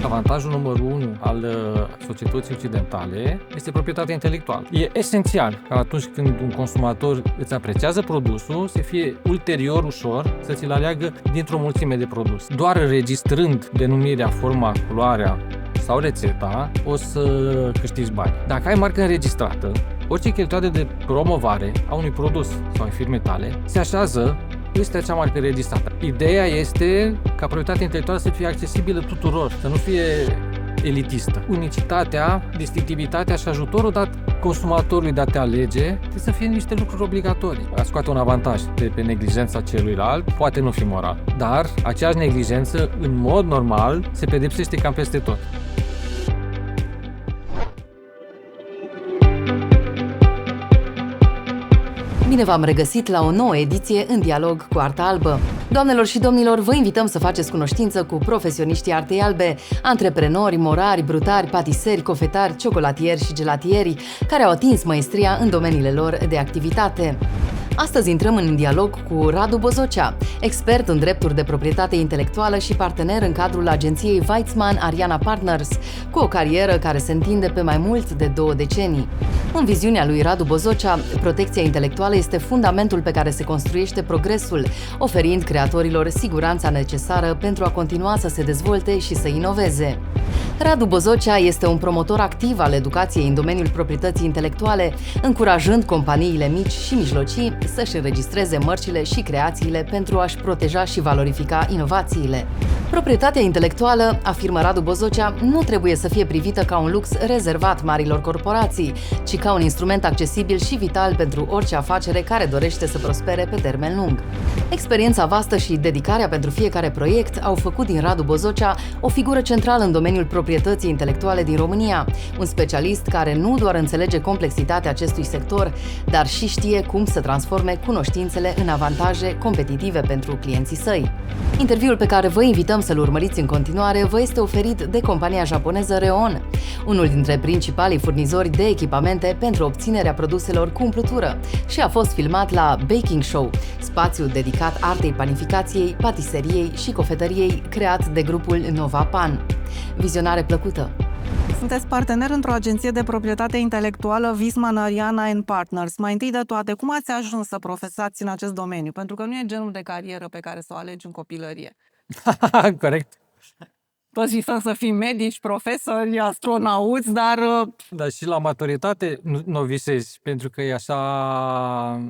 avantajul numărul 1 al societății occidentale este proprietatea intelectuală. E esențial ca atunci când un consumator îți apreciază produsul, să fie ulterior ușor să ți-l aleagă dintr-o mulțime de produse. Doar înregistrând denumirea, forma, culoarea sau rețeta, o să câștigi bani. Dacă ai marcă înregistrată, orice cheltuială de promovare a unui produs sau a firmei tale se așează peste acea marcă înregistrată. Ideea este ca proprietatea intelectuală să fie accesibilă tuturor, să nu fie elitistă. Unicitatea, distinctivitatea și ajutorul dat consumatorului de a te alege trebuie să fie niște lucruri obligatorii. A scoate un avantaj de pe neglijența celuilalt poate nu fi moral, dar aceeași neglijență, în mod normal, se pedepsește cam peste tot. Bine v-am regăsit la o nouă ediție în dialog cu Arta Albă. Doamnelor și domnilor, vă invităm să faceți cunoștință cu profesioniștii artei albe, antreprenori, morari, brutari, patiseri, cofetari, ciocolatieri și gelatieri, care au atins maestria în domeniile lor de activitate. Astăzi intrăm în dialog cu Radu Bozocea, expert în drepturi de proprietate intelectuală și partener în cadrul agenției Weitzman Ariana Partners, cu o carieră care se întinde pe mai mult de 2 decenii. În viziunea lui Radu Bozocea, protecția intelectuală este fundamentul pe care se construiește progresul, oferind creatorilor siguranța necesară pentru a continua să se dezvolte și să inoveze. Radu Bozocea este un promotor activ al educației în domeniul proprietății intelectuale, încurajând companiile mici și mijlocii să-și înregistreze mărcile și creațiile pentru a-și proteja și valorifica inovațiile. Proprietatea intelectuală, afirmă Radu Bozocea, nu trebuie să fie privită ca un lux rezervat marilor corporații, ci ca un instrument accesibil și vital pentru orice afacere care dorește să prospere pe termen lung. Experiența vastă și dedicarea pentru fiecare proiect au făcut din Radu Bozocea o figură centrală în domeniul proprietății intelectuale din România, un specialist care nu doar înțelege complexitatea acestui sector, dar și știe cum să transforme cunoștințele în avantaje competitive pentru clienții săi. Interviul pe care vă invităm să-l urmăriți în continuare vă este oferit de compania japoneză Reon, unul dintre principalii furnizori de echipamente pentru obținerea produselor cu umplutură, și a fost filmat la Baking Show, spațiul dedicat artei panificației, patiseriei și cofetăriei creat de grupul Nova Pan. Vizionare plăcută! Sunteți partener într-o agenție de proprietate intelectuală, Weitzman Ariana Partners. Mai întâi de toate, cum ați ajuns să profesați în acest domeniu? Pentru că nu e genul de carieră pe care să o alegi în copilărie. Corect. Toți visăm să fim medici, profesori, astronauți, dar... Dar și la maturitate nu visezi, pentru că e așa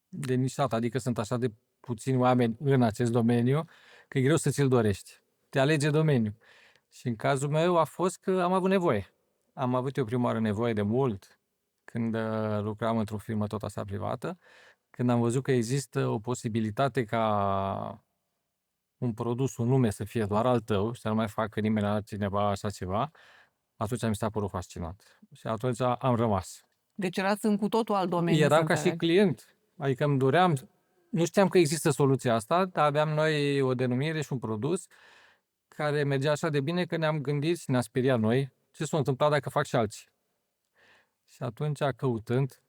de nișat, adică sunt așa de puțini oameni în acest domeniu, că e greu să ți-l dorești. Te alege domeniul. Și în cazul meu a fost că am avut nevoie. Am avut eu prima oară nevoie de mult când lucram într-o firmă tot așa privată, când am văzut că există o posibilitate ca un produs, un nume să fie doar al tău și să nu mai facă nimeni altcineva așa ceva, atunci mi s-a părut fascinant. Și atunci am rămas. Deci erați în cu totul alt domeniu. Eram ca și client, adică îmi doream, nu știam că există soluția asta, dar aveam noi o denumire și un produs care mergea așa de bine că ne-am gândit și ne-a speriat noi ce s-a întâmplat dacă fac și alții. Și atunci, căutând,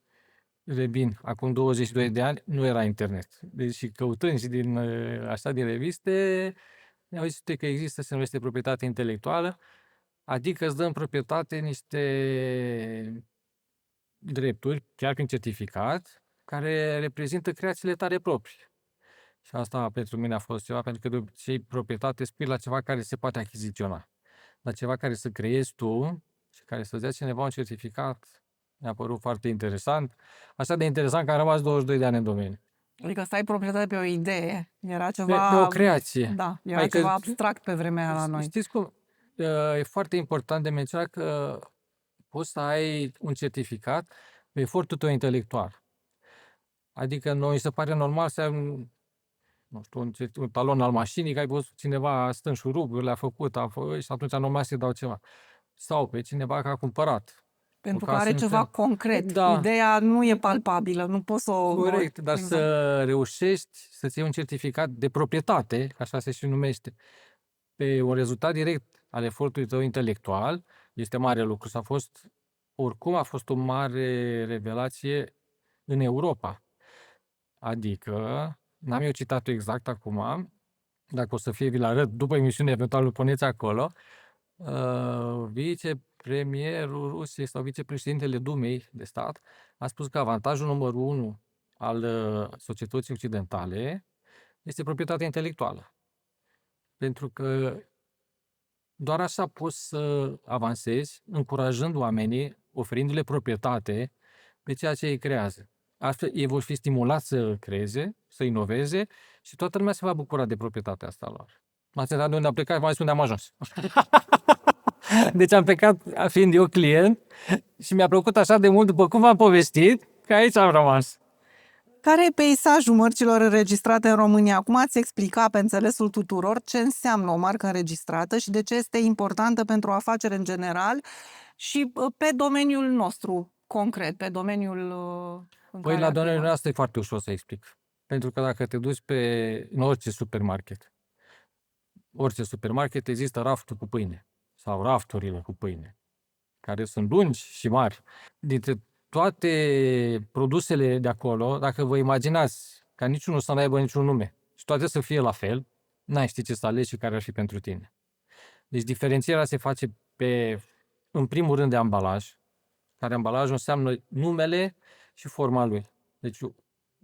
revin, acum 22 de ani, nu era internet. Deci căutând și din reviste, ne-au zis că există, se numește proprietate intelectuală, adică îți dă în proprietate niște drepturi, chiar prin certificat, care reprezintă creațiile tale proprii. Și asta pentru mine a fost ceva, pentru că de obicei proprietate spui la ceva care se poate achiziționa. La ceva care să creezi tu și care să-ți dea cineva un certificat, mi-a părut foarte interesant. Așa de interesant că am rămas 22 de ani în domeniu. Adică să ai proprietate pe o idee, era ceva... Pe o creație. Da, era ceva abstract pe vremea la noi. Știți cum? E foarte important de menționat că poți să ai un certificat pe efortul tău intelectual. Adică noi se pare normal să ai nu știu, un talon al mașinii, că ai văzut cineva stă în șurub, le-a făcut, și atunci normal să-i dau ceva. Sau pe cineva care a cumpărat. Pentru că are ceva concret. Da. Ideea nu e palpabilă, nu poți să o... Corect, dar exact. Să reușești să-ți iei un certificat de proprietate, așa se și numește, pe un rezultat direct al efortului tău intelectual, este mare lucru. Oricum a fost o mare revelație în Europa. Adică, n-am eu citat-o exact acum, dacă o să fie vi-l arăt după emisiune, eventual îl puneți acolo, Vicepremierul Rusiei sau vicepreședintele Dumei de stat a spus că avantajul numărul 1 al societății occidentale este proprietatea intelectuală. Pentru că doar așa poți să avansezi, încurajând oamenii, oferindu-le proprietate pe ceea ce ei creează. Astfel, ei vor fi stimulați să creeze, să inoveze și toată lumea se va bucura de proprietatea asta lor. M-ați întrebat de unde am plecat și m-am zis unde am ajuns. Deci am plecat fiind eu client și mi-a plăcut așa de mult, după cum v-am povestit, că aici am rămas. Care e peisajul mărcilor înregistrate în România? Cum ați explica pe înțelesul tuturor ce înseamnă o marcă înregistrată și de ce este importantă pentru afaceri în general și pe domeniul nostru concret, pe domeniul în Păi care la domeniul activăm? nostru e foarte ușor să explic. Pentru că dacă te duci în orice supermarket există raftul cu pâine sau rafturile cu pâine, care sunt lungi și mari. Dintre toate produsele de acolo, dacă vă imaginați ca niciunul să nu aibă niciun nume și toate să fie la fel, n-ai ști ce să alegi și care ar fi pentru tine. Deci diferențierea se face în primul rând de ambalaj, care ambalajul înseamnă numele și forma lui. Deci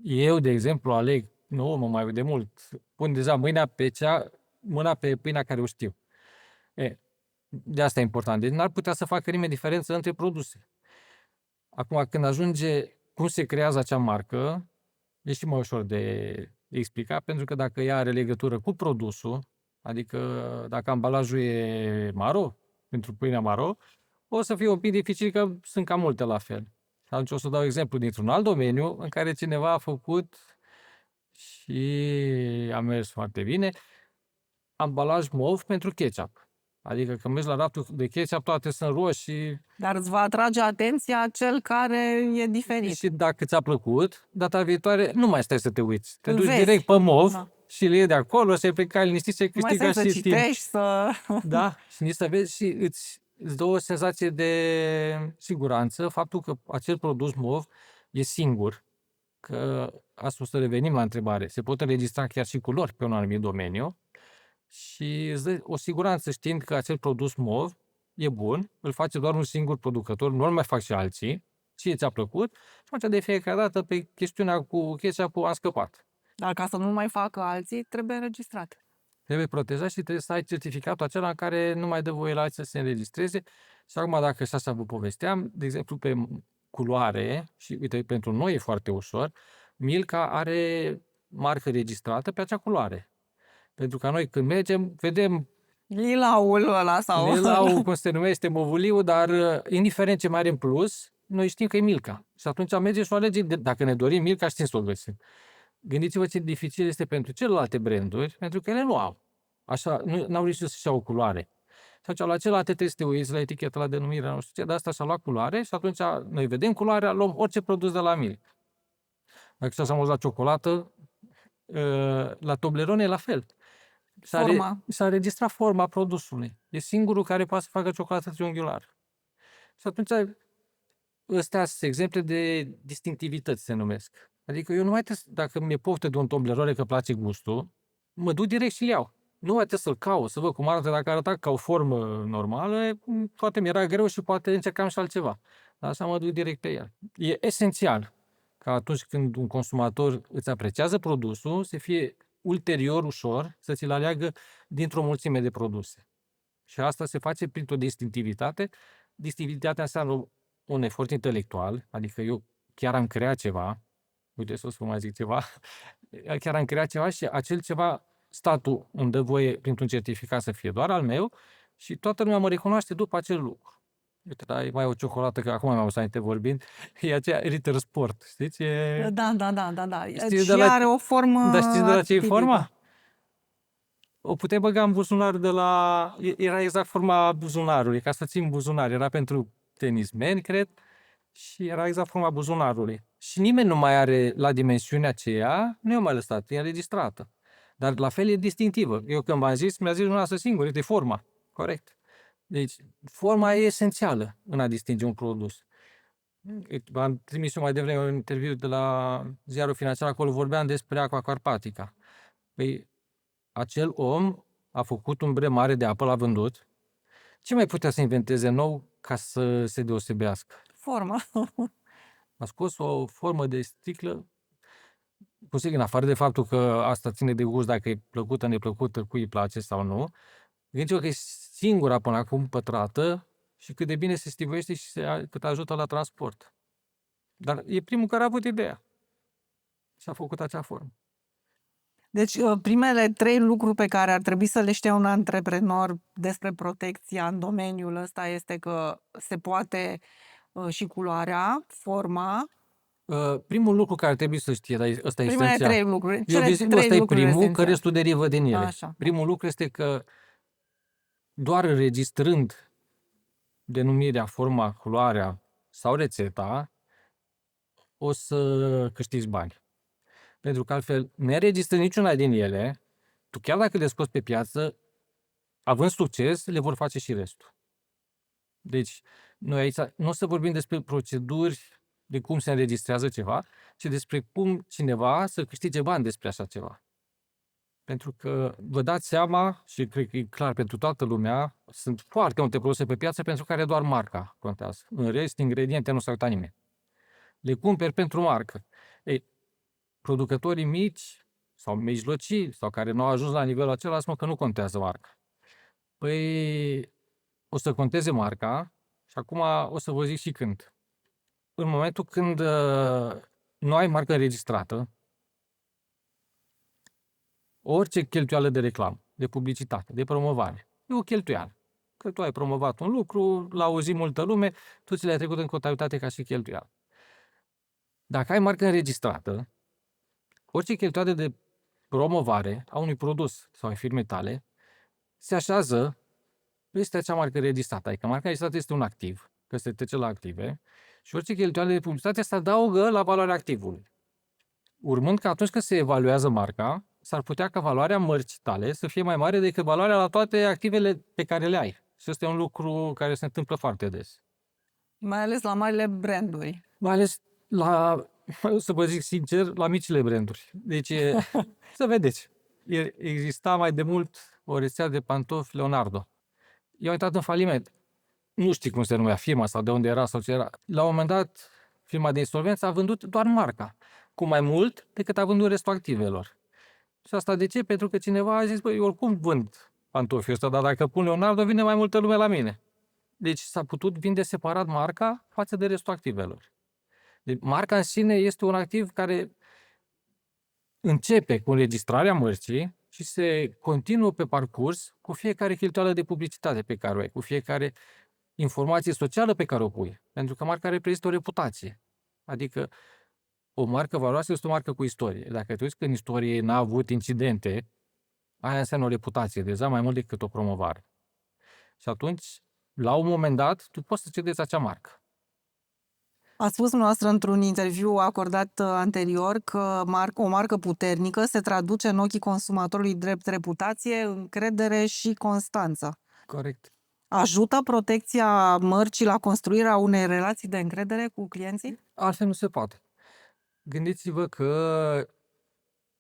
eu, de exemplu, aleg, nu mă mai de mult, pun deja mâna pe pâinea care o știu. De asta e important. Deci n-ar putea să facă nimeni diferență între produse. Acum, când ajunge cum se creează acea marcă, e și mai ușor de explicat, pentru că dacă ea are legătură cu produsul, adică dacă ambalajul e maro, pentru pâinea maro, o să fie un pic dificil că sunt cam multe la fel. Atunci o să dau exemplu dintr-un alt domeniu în care cineva a făcut și a mers foarte bine, ambalaj mov pentru ketchup. Adică când mergi la raftul de ketchup, toate sunt roșii. Dar îți va atrage atenția cel care e diferit. Și dacă ți-a plăcut, data viitoare nu mai stai să te uiți. Te Îl duci vezi. direct pe mov Da. și le iei de acolo, să-i pleca liniștit, să-i Nu mai câștiga stai să și timp. citești, să... Da, și nici să vezi și îți dă o senzație de siguranță, faptul că acel produs mov e singur. Că asta o să revenim la întrebare. Se pot înregistra chiar și culori pe un anumit domeniu și îți dă o siguranță știind că acel produs mov e bun, îl face doar un singur producător, nu îl mai fac și alții, ție ți-a plăcut și atunci de fiecare dată pe chestiunea cu ketchup-ul am scăpat. Dar ca să nu mai facă alții, trebuie înregistrat. Trebuie protejat și trebuie să ai certificatul acela în care nu mai dă voie la alții să se înregistreze. Și acum, dacă și așa vă povesteam, de exemplu, pe culoare, și uite, pentru noi e foarte ușor, Milka are marcă registrată pe acea culoare. Pentru că noi când mergem, vedem Lilaul ăla sau... lilaul, cum se numește, movuliu, dar indiferent ce mai are în plus, noi știm că e Milka. Și atunci mergem și o alegem, dacă ne dorim Milka, știm să o găsim. Gândiți-vă ce dificil este pentru celelalte branduri, pentru că ele nu au. Așa, nu au reușit să-și iau o culoare. Și atunci la celelalte trebuie să te uiți la etichetă, la denumire, nu știu ce, de asta și-a luat culoare și atunci noi vedem culoarea, luăm orice produs de la Milka. Dacă și-a auzit la ciocolată, la Toblerone e la fel. S-a înregistrat forma produsului. E singurul care poate să facă ciocolată triunghiulară. Și atunci ăstea sunt exemple de distinctivități, se numesc. Adică eu nu mai trebuie, dacă mi-e poftă de un Toblerone că place gustul, mă duc direct și-l iau. Nu mai trebuie să-l caut, să văd cum arată, dacă arăta ca o formă normală, poate mi-era greu și poate încercam și altceva. Dar așa mă duc direct pe el. E esențial ca atunci când un consumator îți apreciază produsul, să fie ulterior ușor să ți-l aleagă dintr-o mulțime de produse. Și asta se face printr-o distinctivitate. Distinctivitatea înseamnă un efort intelectual, adică eu chiar am creat ceva, uite să vă mai zic ceva, chiar am creat ceva și acel ceva, statul îmi dă voie printr-un certificat să fie doar al meu și toată lumea mă recunoaște după acel lucru. Uite, dar e mai o ciocolată, că acum mi-am auzit vorbind, e aceea Ritter Sport, știți? Da. Știți Și are o formă... Dar știți de la ce e atipică. forma? O puteai băga în buzunar era exact forma buzunarului, ca să țin buzunar. Era pentru tenismeni, cred, și era exact forma buzunarului. Și nimeni nu mai are la dimensiunea aceea, nu i-a mai lăsat, e înregistrată. Dar la fel e distinctivă. Eu când v-am zis, mi-a zis dumneavoastră singur, uite forma. Corect. Deci, forma e esențială în a distinge un produs. Am trimis eu mai devreme un interviu de la ziarul financiar, acolo vorbeam despre Aqua Carpatica. Păi, acel om a făcut un bre mare de apă, l-a vândut, Ce mai putea să inventeze nou ca să se deosebească? Formă. A scos o formă de sticlă, cu sigur, în afară de faptul că asta ține de gust, dacă e plăcută, neplăcută, cui îi place sau nu. Gândiți-vă că e singura până acum pătrată și cât de bine se stivuiește și cât ajută la transport. Dar e primul care a avut ideea și a făcut acea formă. Deci, primele 3 lucruri pe care ar trebui să le știe un antreprenor despre protecția în domeniul ăsta este că se poate și culoarea, forma. Primul lucru care ar trebui să știe, dar ăsta e Primele esențial. 3 lucruri. Eu Cele zic, 3 ăsta e lucruri primul, că esențiale. restul derivă din ele. Așa. Primul lucru este că doar înregistrând denumirea, forma, culoarea sau rețeta, o să câștigi bani. Pentru că altfel, neregistrând niciuna din ele, tu chiar dacă le scoți pe piață, având succes, le vor face și restul. Deci, noi aici nu o să vorbim despre proceduri de cum se înregistrează ceva, ci despre cum cineva să câștige bani despre așa ceva. Pentru că vă dați seama, și cred că e clar pentru toată lumea, sunt foarte multe produse pe piață pentru care doar marca contează. În rest, ingrediente nu s-a uitat nimeni. Le cumperi pentru marcă. Ei, producătorii mici sau mijlocii sau care nu au ajuns la nivelul acela spun că nu contează marca. Păi, o să conteze marca și acum o să vă zic și când. În momentul când nu ai marcă înregistrată, orice cheltuială de reclamă, de publicitate, de promovare, e o cheltuială. Că tu ai promovat un lucru, l-a auzit multă lume, tu ți le-ai trecut în contabilitate ca și cheltuială. Dacă ai marcă înregistrată, orice cheltuială de promovare a unui produs sau a firmei tale se așează peste acea marcă înregistrată. Adică marca înregistrată este un activ, că se trece la active, și orice cheltuială de publicitate se adaugă la valoarea activului. Urmând că atunci când se evaluează marca, s-ar putea ca valoarea mărcii tale să fie mai mare decât valoarea la toate activele pe care le ai. Și ăsta e un lucru care se întâmplă foarte des. Mai ales la marile branduri. Mai ales la, să vă zic sincer, la micile branduri. Deci, să vedeți, exista mai de mult o rețea de pantofi Leonardo. I-au intrat în faliment. Nu știu cum se numea firma sau de unde era sau ce era. La un moment dat, firma de insolvență a vândut doar marca, cu mai mult decât a vândut restul activelor. Și asta de ce? Pentru că cineva a zis, băi, eu oricum vând pantofii ăsta, dar dacă pun Leonardo, vine mai multă lume la mine. Deci s-a putut vinde separat marca față de restul activelor. Deci marca în sine este un activ care începe cu înregistrarea mărcii și se continuă pe parcurs cu fiecare cheltuială de publicitate pe care o ai, cu fiecare informație socială pe care o pui. Pentru că marca reprezintă o reputație. Adică o marcă valoroasă este o marcă cu istorie. Dacă te uiți că în istorie n-a avut incidente, aia înseamnă o reputație, deja mai mult decât o promovare. Și atunci, la un moment dat, tu poți să cedezi acea marcă. Ați spus dumneavoastră într-un interviu acordat anterior că o marcă puternică se traduce în ochii consumatorului drept reputație, încredere și constanță. Corect. Ajută protecția mărcii la construirea unei relații de încredere cu clienții? Altfel nu se poate. Gândiți-vă că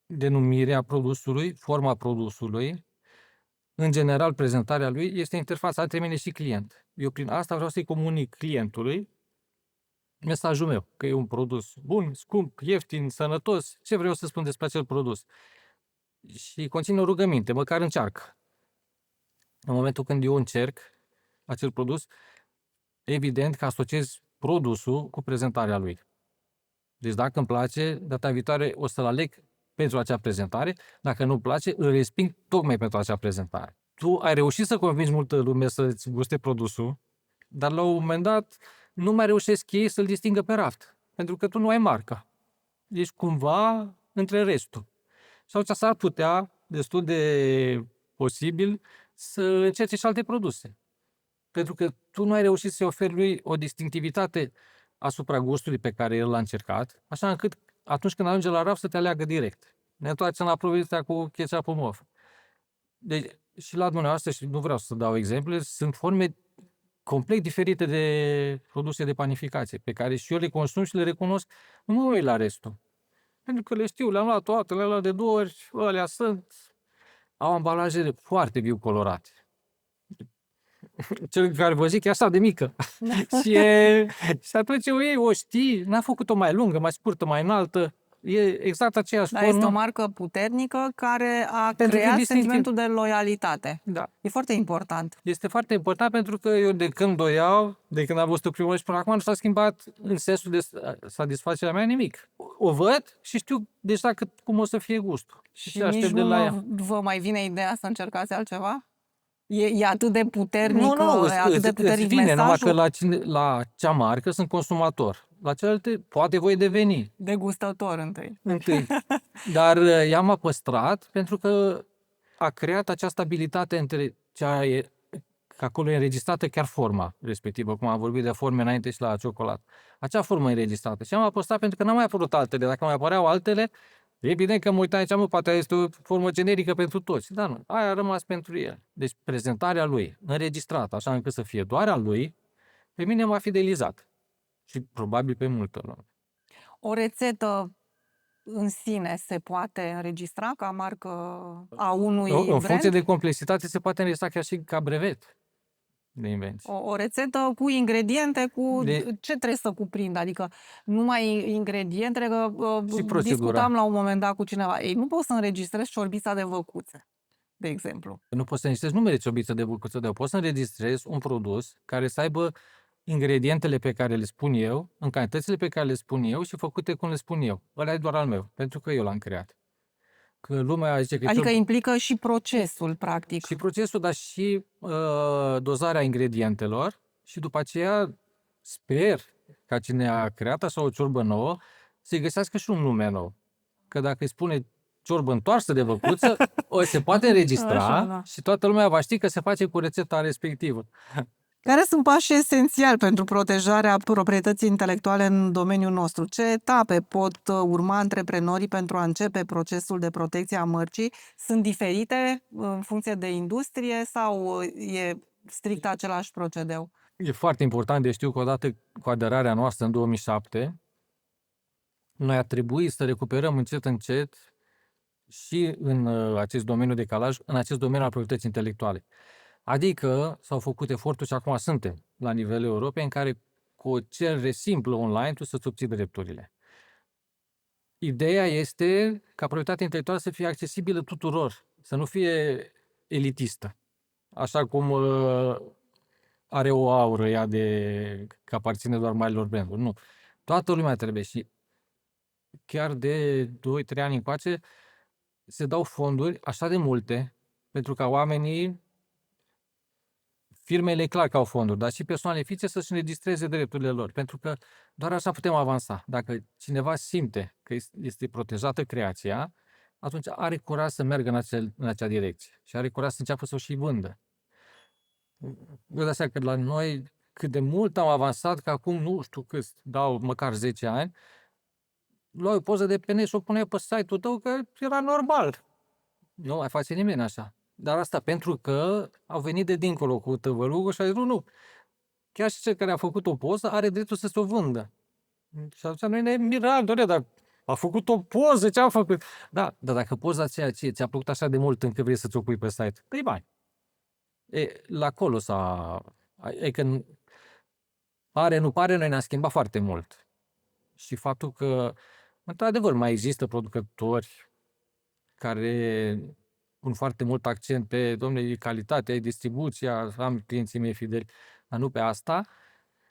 denumirea produsului, forma produsului, în general prezentarea lui, este interfața între mine și client. Eu prin asta vreau să-i comunic clientului mesajul meu, că e un produs bun, scump, ieftin, sănătos, ce vreau să spun despre acel produs. Și conține o rugăminte, măcar încearcă. În momentul când eu încerc acel produs, evident că asociez produsul cu prezentarea lui. Deci dacă îmi place, data viitoare o să-l aleg pentru acea prezentare, dacă nu-mi place, îl resping tocmai pentru acea prezentare. Tu ai reușit să convingi multă lume să-ți guste produsul, dar la un moment dat nu mai reușesc ei să-l distingă pe raft, pentru că tu nu ai marca. Ești cumva între restul. Sau ce s-ar putea, destul de posibil, să încerce și alte produse. Pentru că tu nu ai reușit să-i oferi lui o distinctivitate asupra gustului pe care el l-a încercat, așa încât atunci când ajunge la raft să te aleagă direct. Ne întoarcem la povestea cu ketchup mov. Deci, și la dumneavoastră, și nu vreau să dau exemple, sunt forme complet diferite de produse de panificație, pe care și eu le consum și le recunosc, nu mă uit la restul. Pentru că le știu, le-am luat toate, le-am luat de 2 ori, alea sunt, au ambalaje foarte viu colorate. cel care vă zic e așa de mică. Și atunci o știi, n-a făcut-o mai lungă, mai scurtă, mai înaltă. E exact aceeași Dar formă. este o marcă puternică care a Pentru că creat distinctiv- sentimentul de loialitate. Da. E foarte important. Este foarte important pentru că eu de când o iau, de când am văzut-o prima oară și până acum, nu s-a schimbat în sensul de satisfacția mea nimic. O văd și știu deja cum o să fie gustul. Și ce aștept nici de nu la ea. vă mai vine ideea să încercați altceva? E atât de puternic, e atât de puternic vine, numai că mesajul la cea marcă sunt consumator. La celelalte poate voi deveni degustător întâi. întâi. Dar ea m-a păstrat pentru că a creat acea stabilitate între că acolo e înregistrată chiar forma respectivă, cum am vorbit de forme înainte și la ciocolată. Acea formă e înregistrată. Și am păstrat pentru că n-au mai apărut altele. Dacă mai apăreau altele, evident că mă uitam aici, poate este o formă generică pentru toți. Dar nu, aia a rămas pentru el. Deci prezentarea lui, înregistrată, așa încât să fie doar a lui, pe mine m-a fidelizat. Și probabil pe multă lume. O rețetă în sine se poate înregistra ca marcă a unui În brand? funcție de complexitate se poate înregistra chiar și ca brevet de invenție. O rețetă cu ingrediente, ce trebuie să cuprindă? Adică numai ingredientele, că Și procedura. discutam la un moment dat cu cineva. Ei, nu poți să înregistrezi ciorbița de văcuțe, de exemplu. Nu poți să înregistrezi numele ciorbiță de bucuță, dar poți să înregistrezi un produs care să aibă ingredientele pe care le spun eu, în cantitățile pe care le spun eu și făcute cum le spun eu. Ăla e doar al meu, pentru că eu l-am creat. Că lumea zice că Adică implică și procesul, practic. și procesul, dar și dozarea ingredientelor și după aceea sper ca cine a creat așa o ciorbă nouă să-i găsească și un nume nou. Că dacă îi spune ciorbă întoarsă de văcuță, se poate înregistra Așa, da. și toată lumea va ști că se face cu rețeta respectivă. Care sunt pașii esențiali pentru protejarea proprietății intelectuale în domeniul nostru? Ce etape pot urma antreprenorii pentru a începe procesul de protecție a mărcii? Sunt diferite în funcție de industrie sau e strict același procedeu? E foarte important de știu că odată cu aderarea noastră în 2007, noi a trebuit să recuperăm încet și în acest domeniu de calaj, în acest domeniu al proprietății intelectuale. Adică s-au făcut eforturi și acum suntem la nivelul Europei în care cu o cerere simplă online tu să-ți obții drepturile. Ideea este ca proprietatea intelectuală să fie accesibilă tuturor, să nu fie elitistă. Așa cum are o aură ea că aparține doar marilor branduri. Nu. Toată lumea trebuie și chiar de 2-3 ani încoace se dau fonduri așa de multe pentru ca oamenii, firmele clar că au fonduri, dar și persoanele fizice să-și înregistreze drepturile lor, pentru că doar așa putem avansa. Dacă cineva simte că este protejată creația, atunci are curaj să meargă în acea direcție și are curaj să înceapă să o și vândă. Vă dați seama că la noi cât de mult am avansat, că acum nu știu cât, dau măcar 10 ani, luai o poză de pe net și o puneai pe site-ul tău că era normal. Nu mai face nimeni așa. Dar asta pentru că au venit de dincolo cu tăvălugul și a zis, nu. Chiar și cel care a făcut o poză are dreptul să se o vândă. Și atunci noi ne miram, doamne, dar a făcut o poză, ce a făcut? Da, dar dacă poza aceea ți-a plăcut așa de mult încât vrei să ți-o pui pe site, dă-i bani. La acolo că pare, nu pare, noi ne-am schimbat foarte mult. Și faptul că, într-adevăr, mai există producători care pun foarte mult accent pe, domnule, calitatea, distribuția, am clienții mei fideli, dar nu pe asta.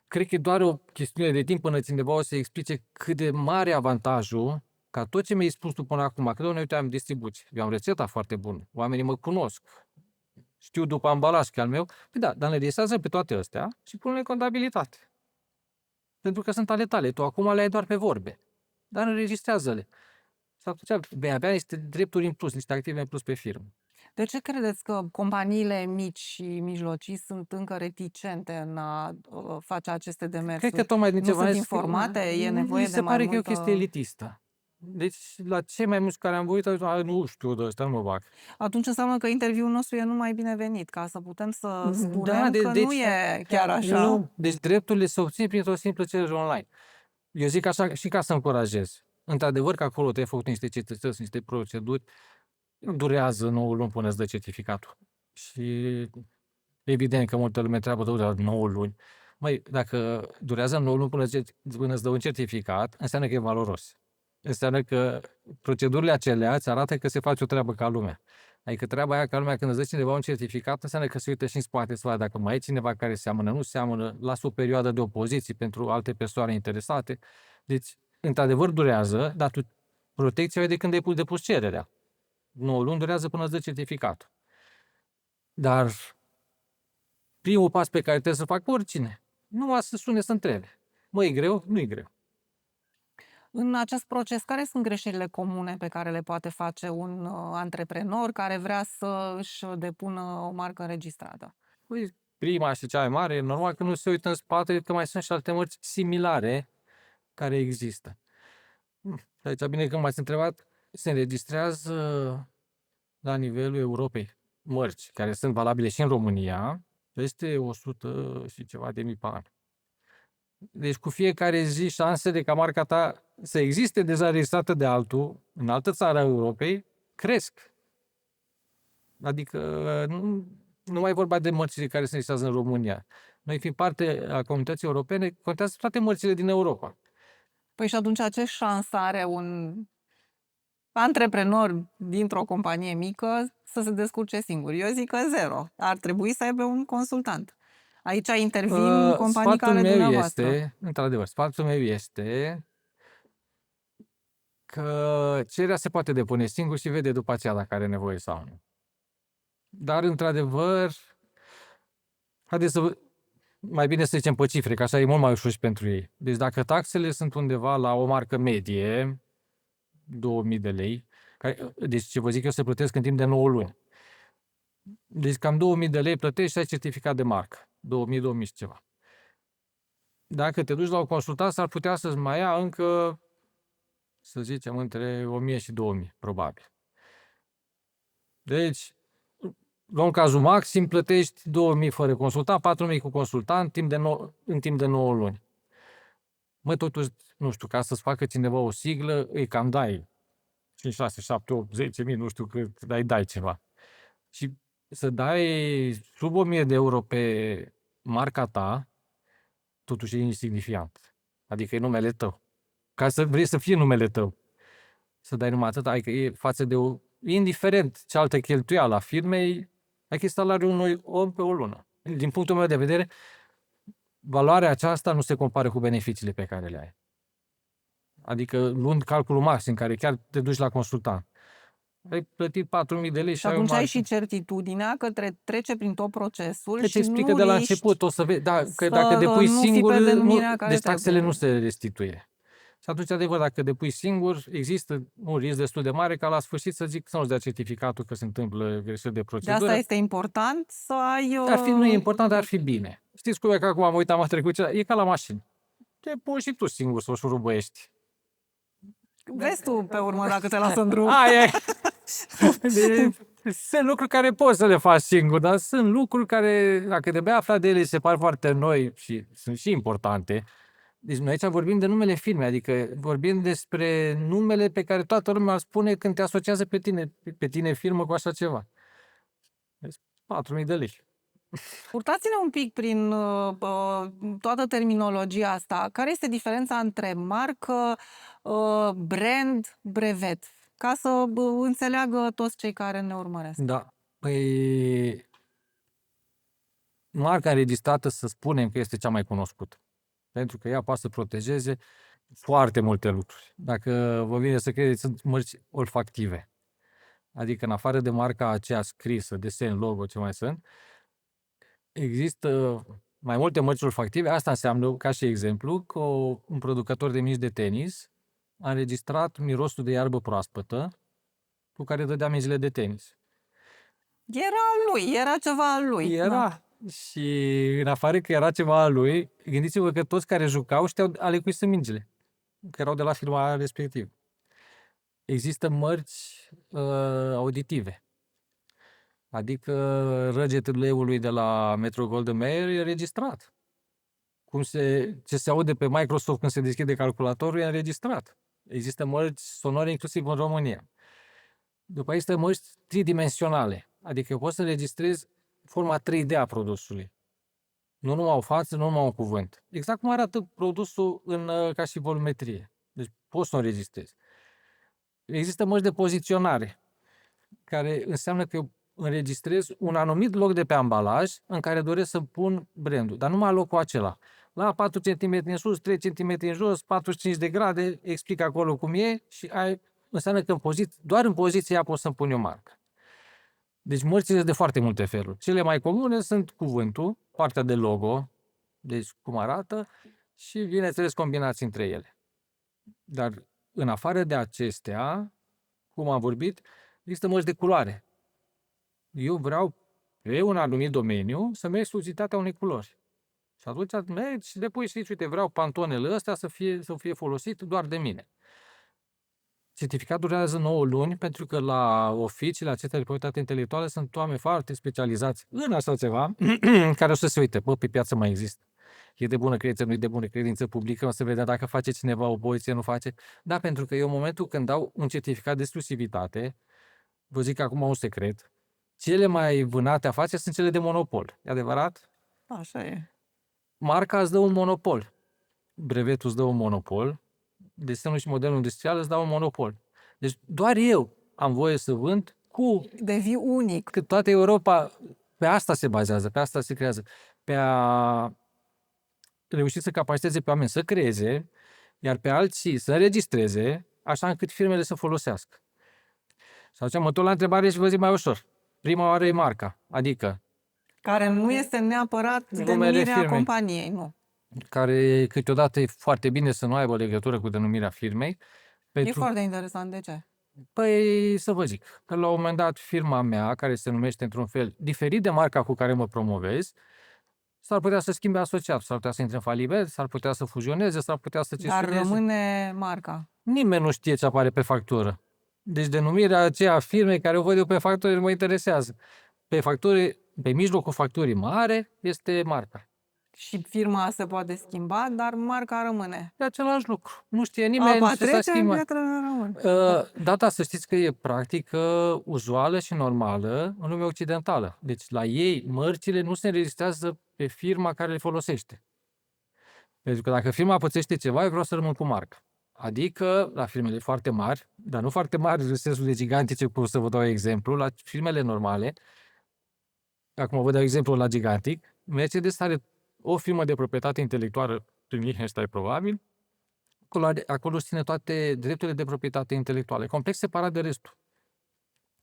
Cred că e doar o chestiune de timp până cineva o să explice cât de mare avantajul ca tot ce mi-ai spus tu până acum, că, domnule, uite, am distribuție, eu am rețeta foarte bună, oamenii mă cunosc, știu după ambalaj că al meu, păi da, dar înregistrează pe toate astea și pune-le contabilitate. Pentru că sunt ale tale, tu acum le ai doar pe vorbe, dar înregistrează-le. Sau atunci avea niște drepturi în plus, niște active în plus pe firmă. De ce credeți că companiile mici și mijlocii sunt încă reticente în a face aceste demersuri? Cred că tocmai din nu ceva sunt informate? E nevoie de se mai pare că e o multă... chestie elitistă. Deci, la cei mai mulți care am vorbit, nu știu de ăsta, nu mă bag. Atunci înseamnă că interviul nostru e numai binevenit, ca să putem să spunem că deci, nu e chiar așa. Nu, deci drepturile se obțin printr-o simplă cerere online. Eu zic așa și ca să încurajez. Într-adevăr că acolo te-ai făcut niște cetățeni, niște proceduri, durează 9 luni până îți dă certificatul. Și Evident că multă lume întreabă, durează 9 luni. Măi, dacă durează 9 luni până îți dă un certificat, înseamnă că e valoros. Înseamnă că procedurile acelea îți arată că se face o treabă ca lumea. Adică treaba aia ca lumea, când îți dă cineva un certificat, înseamnă că se uită și în spate să vadă dacă mai e cineva care seamănă, nu seamănă, lasă o perioadă de opoziție pentru alte persoane interesate. Deci, într-adevăr durează, dar protecția e de când ai depus cererea. 9 luni durează până îți dă certificatul. Dar primul pas pe care trebuie să facă oricine, numai să sune să întrebe. Mă, e greu? Nu e greu. În acest proces, care sunt greșelile comune pe care le poate face un antreprenor care vrea să își depună o marcă înregistrată? Păi, prima și cea mai mare, e normal că nu se uită în spate, că mai sunt și alte mărci similare care există. Și aici, bine că m-ați întrebat, se înregistrează la nivelul Europei mărci care sunt valabile și în România, peste 100 și ceva de mii pe an. Deci cu fiecare zi șansele ca marca ta să existe deja registrată de altul, în altă țară a Europei, cresc. Adică nu mai e vorba de mărcile care se înregistrează în România. Noi fiind parte a comunității europene, contează toate mărcile din Europa. Păi și atunci ce șansă are un antreprenor dintr-o companie mică să se descurce singur? Eu zic că zero. Ar trebui să aibă un consultant. Aici intervin companii care dumneavoastră. Într-adevăr, sfatul meu este că cererea se poate depune singur și vede după aceea dacă are nevoie sau nu. Dar, într-adevăr, haideți să mai bine să zicem pe cifre, că așa e mult mai ușor și pentru ei. Deci dacă taxele sunt undeva la o marcă medie, 2000 de lei, deci ce vă zic eu, se plătesc în timp de 9 luni. Deci cam 2000 de lei plătești și ai certificat de marcă. 2000 și ceva. Dacă te duci la o consultant, s-ar putea să-ți mai ia încă, să zicem, între 1000 și 2000, probabil. Deci, luăm cazul maxim, plătești 2000 fără consultant, 4000 cu consultant, în timp de 9 luni. Mă, totuși, nu știu, ca să-ți facă cineva o siglă, îi cam dai 5, 6, 7, 8, 10 mii, nu știu cât, dai ceva. Și să dai sub 1000 de euro pe marca ta, totuși e insignifiant. Adică e numele tău. Ca să vrei să fie numele tău. Să dai numai atât, adică e față de indiferent ce altă cheltuială a firmei, adică e salariul unui om pe o lună. Din punctul meu de vedere, valoarea aceasta nu se compară cu beneficiile pe care le ai. Adică luând calculul maxim, în care chiar te duci la consultant. Ai plătit 4000 de lei Și atunci ai și certitudinea că trece prin tot procesul deci și explică nu de la riști început, o să vezi, că să dacă depui nu fii singur, pe denumirea care deci taxele trebuie. nu se restituie. Și atunci, adevăr, dacă depui singur, există un risc destul de mare ca la sfârșit să zic să nu-ți dea certificatul că se întâmplă greșeli de De procedură. asta este important să ai... Nu e important, dar ar fi bine. Știți cum e că acum am uitat, am trecut, e ca la mașină. Te pui și tu singur să o șurubăiești. Vezi tu pe urmă dacă te lasă în drum. Aia sunt lucruri care poți să le faci singur, dar sunt lucruri care, dacă de afla de ele, se par foarte noi și sunt și importante. Deci noi aici vorbim de numele firmei, adică vorbim despre numele pe care toată lumea îl spune când te asociază pe tine firmă cu așa ceva. Deci 4000 de lei. Purtați-ne un pic prin toată terminologia asta. Care este diferența între marcă, brand, brevet? Ca să înțeleagă toți cei care ne urmăresc. Da. Păi, marca înregistrată, să spunem că este cea mai cunoscută. Pentru că ea poate să protejeze foarte multe lucruri. Dacă vă vine să credeți, sunt mărci olfactive. Adică în afară de marca aceea scrisă, desen, logo, ce mai sunt, există mai multe mărci olfactive. Asta înseamnă, ca și exemplu, că un producător de mici de tenis a înregistrat mirosul de iarbă proaspătă cu care dădea mingile de tenis. Era ceva al lui. Era. Da. Și în afară că era ceva al lui, gândiți-vă că toți care jucau știau ale cui sunt mingile, că erau de la firma respectivă. Există mărci auditive. Adică răgetul leului de la Metro Golden Mayer e înregistrat. Ce se aude pe Microsoft când se deschide calculatorul e înregistrat. Există mărci sonore inclusiv în România. După aceea există mărci tridimensionale. Adică poți să înregistrezi forma 3D a produsului. Nu numai o față, nu numai un cuvânt. Exact cum arată produsul ca și volumetrie. Deci poți să o înregistrezi. Există mărci de poziționare, care înseamnă că eu înregistrez un anumit loc de pe ambalaj în care doresc să pun brandul, dar numai locul acela. La 4 cm în sus, 3 cm în jos, 45 de grade, explic acolo cum e și înseamnă că doar în poziția aia pot să-mi pun eu marcă. Deci mărțile sunt de foarte multe feluri. Cele mai comune sunt cuvântul, partea de logo, deci cum arată, și bineînțeles combinații între ele. Dar în afară de acestea, cum am vorbit, există mărci de culoare. Eu vreau pe un anumit domeniu să merg exclusivitatea unei culori. Și atunci mergi și depui și zici, uite, vreau pantonele ăstea să fie folosit doar de mine. Certificatul durează 9 luni, pentru că la oficiile acestea de proprietate intelectuală sunt oameni foarte specializați în așa ceva, care o să se uite, pe piață mai există. E de bună credință, nu e de bună credință publică, o să vedea dacă face cineva o poziție, nu face. Da, pentru că eu în momentul când dau un certificat de exclusivitate, vă zic acum un secret, cele mai vânate afaceri sunt cele de monopol. E adevărat? Așa e. Marca îți dă un monopol. Brevetul îți dă un monopol. Desenul și modelul industrial îți dau un monopol. Deci doar eu am voie să vând Devii unic. că toată Europa pe asta se bazează, pe asta se creează. Pe a reuși să capaciteze pe oameni să creeze, iar pe alții să înregistreze, așa încât firmele să folosească. Și atunci mă tot la întrebare și vă zic mai ușor. Prima oară e marca, adică Care nu este neapărat Numele denumirea firmei. companiei, nu. care câteodată e foarte bine să nu aibă legătură cu denumirea firmei. E foarte interesant. De ce? Păi să vă zic, că la un moment dat firma mea, care se numește într-un fel diferit de marca cu care mă promovez, s-ar putea să schimbe asociat, s-ar putea să intre în faliment, s-ar putea să fuzioneze, s-ar putea să Dar cesuneze. rămâne marca. Nimeni nu știe ce apare pe factură. Deci denumirea aceea a firmei care o văd eu pe factură nu mă interesează. Pe mijlocul facturii mare este marca. Și firma se poate schimba, dar marca rămâne. E același lucru. Nu știe nimeni Apa ce s-a trece, schimbat. pietrele rămân. Da, să știți că e practică uzuală și normală în lumea occidentală. Deci la ei mărcile nu se înregistrează pe firma care le folosește. Pentru că dacă firma pățește ceva, eu vreau să rămân cu marca. Adică la firmele foarte mari, dar nu foarte mari în sensul de gigantice, cum să vă dau exemplu, la firmele normale, acum vă dau exemplu la gigantic, Mercedes are o firmă de proprietate intelectuală prin Liechtenstein probabil, acolo ține toate drepturile de proprietate intelectuală, complet separat de restul.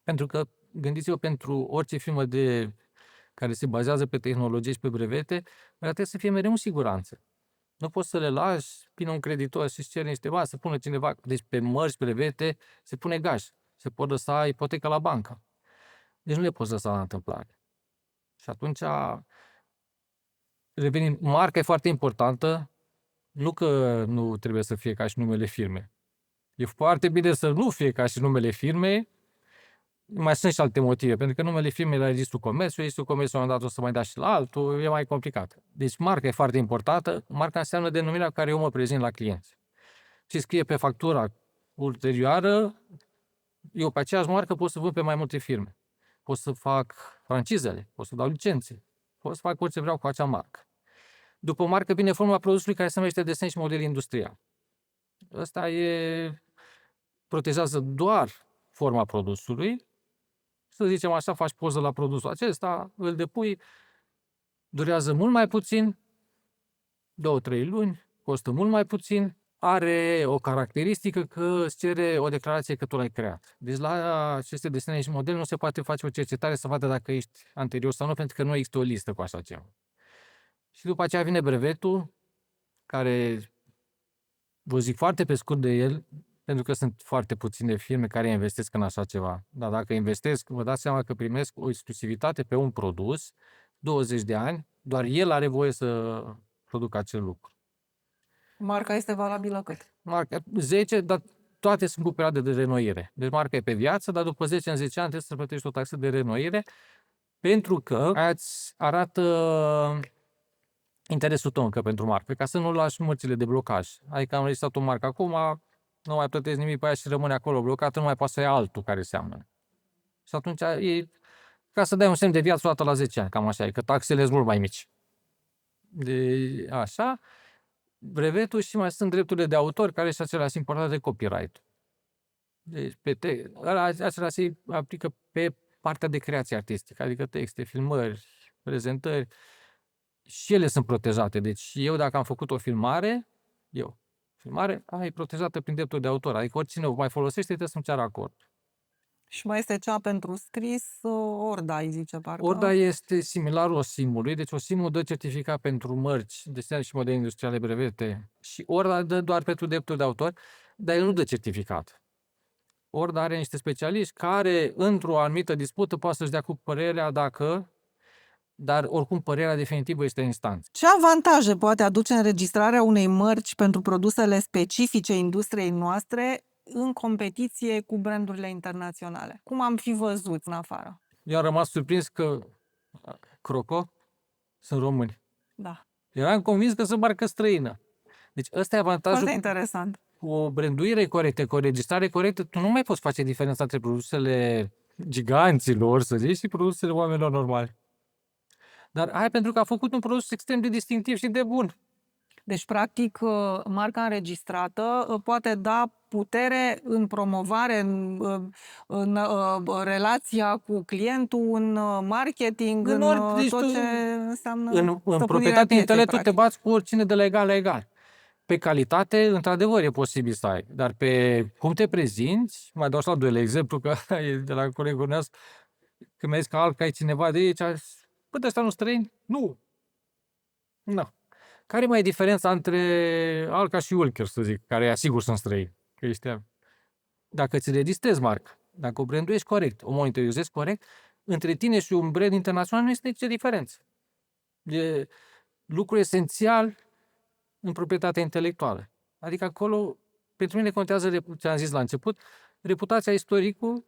Pentru că, gândiți-vă, pentru orice firmă care se bazează pe tehnologie și pe brevete, trebuie să fie mereu în siguranță. Nu poți să le lași, vine un creditor și îți cere niște bani, să pună cineva, deci pe mărci, brevete, se pune gaj, se pot lăsa ipoteca la bancă. Deci nu le poți lăsa la întâmplare. Și atunci, revenind, marca e foarte importantă, nu că nu trebuie să fie ca și numele firmei. E foarte bine să nu fie ca și numele firmei, mai sunt și alte motive, pentru că numele firmei la Registrul Comerțului, Registrul Comerțului la un dat o să mai da și la altul, e mai complicat. Deci marca e foarte importantă, marca înseamnă denumirea cu care eu mă prezint la clienți. Și scrie pe factura ulterioară, eu pe aceeași marcă pot să vând pe mai multe firme. Pot să fac francizele, pot să dau licențe, pot să fac orice vreau cu acea marcă. După marcă vine forma produsului care se numește desen și model industrial. Ăsta protejează doar forma produsului. Să zicem așa, faci poză la produsul acesta, îl depui, durează mult mai puțin, 2-3 luni, costă mult mai puțin, are o caracteristică că îți cere o declarație că tu l-ai creat. Deci la aceste desene și modele nu se poate face o cercetare să vadă dacă ești anterior sau nu, pentru că nu există o listă cu așa ceva. Și după aceea vine brevetul, care vă zic foarte pe scurt de el, pentru că sunt foarte puține firme care investesc în așa ceva. Dar dacă investesc, vă dați seama că primesc o exclusivitate pe un produs, 20 de ani, doar el are voie să producă acel lucru. Marca este valabilă cât? Marca 10, dar toate sunt cu perioade de renoire. Deci marca e pe viață, dar după 10 în 10 ani trebuie să plătești o taxă de renoire, pentru că îți arată interesul tău încă pentru marcă, ca să nu lași mărcile de blocaj. Adică am înregistrat o marcă acum, nu mai plătesc nimic pe aia și rămâne acolo blocată, nu mai poate să ia altul care seamănă. Și atunci ca să dai un semn de viață o dată la 10 ani, cam așa e, că taxele sunt mult mai mici. Așa, brevetul și mai sunt drepturile de autor, care și același important de copyright. Deci, acela se aplică pe partea de creație artistică, adică texte, filmări, prezentări, și ele sunt protejate. Deci eu, dacă am făcut o filmare, e protejată prin dreptul de autor, adică oricine o mai folosește, trebuie să-mi ceară acord. Și mai este cea pentru scris, Orda, îi zice parcă. Orda este similarul OSIM-ului, deci OSIM-ul dă certificat pentru mărci, desenare și modele industriale, brevete, și Orda dă doar pentru dreptul de autor, dar el nu dă certificat. Orda are niște specialiști care, într-o anumită dispută, poate să-și dea cu părerea dar oricum părerea definitivă este în instanță. Ce avantaje poate aduce înregistrarea unei mărci pentru produsele specifice industriei noastre în competiție cu brandurile internaționale? Cum am fi văzut în afară? Eu am rămas surprins că Croco sunt români. Da. Eram convins că sunt marcă străină. Deci ăsta e avantajul. Foarte interesant. Cu o branduire corectă, cu o registrare corectă, tu nu mai poți face diferența între produsele giganților, să zici, și produsele oamenilor normali. Dar pentru că a făcut un produs extrem de distinctiv și de bun. Deci, practic, marca înregistrată poate da putere în promovare, în relația cu clientul, în marketing, în tot ce înseamnă în proprietate intelectuală te bați cu oricine de la egal la egal. Pe calitate, într-adevăr, e posibil să ai, dar pe cum te prezinți, mai dau și la doilea exemplu, că e de la colegul nostru, când mi-a zis că Alca e cineva de aici, bă, de ăștia nu străini? Nu. Care mai e diferența între Alca și Ulker, să zic, care asigur sunt străini? Că ăștia, dacă ți registrezi marca, dacă o branduiești corect, o monitorizezi corect, între tine și un brand internațional nu este nicio diferență. E lucru esențial în proprietatea intelectuală. Adică acolo, pentru mine contează, ce am zis la început, reputația, istoricul,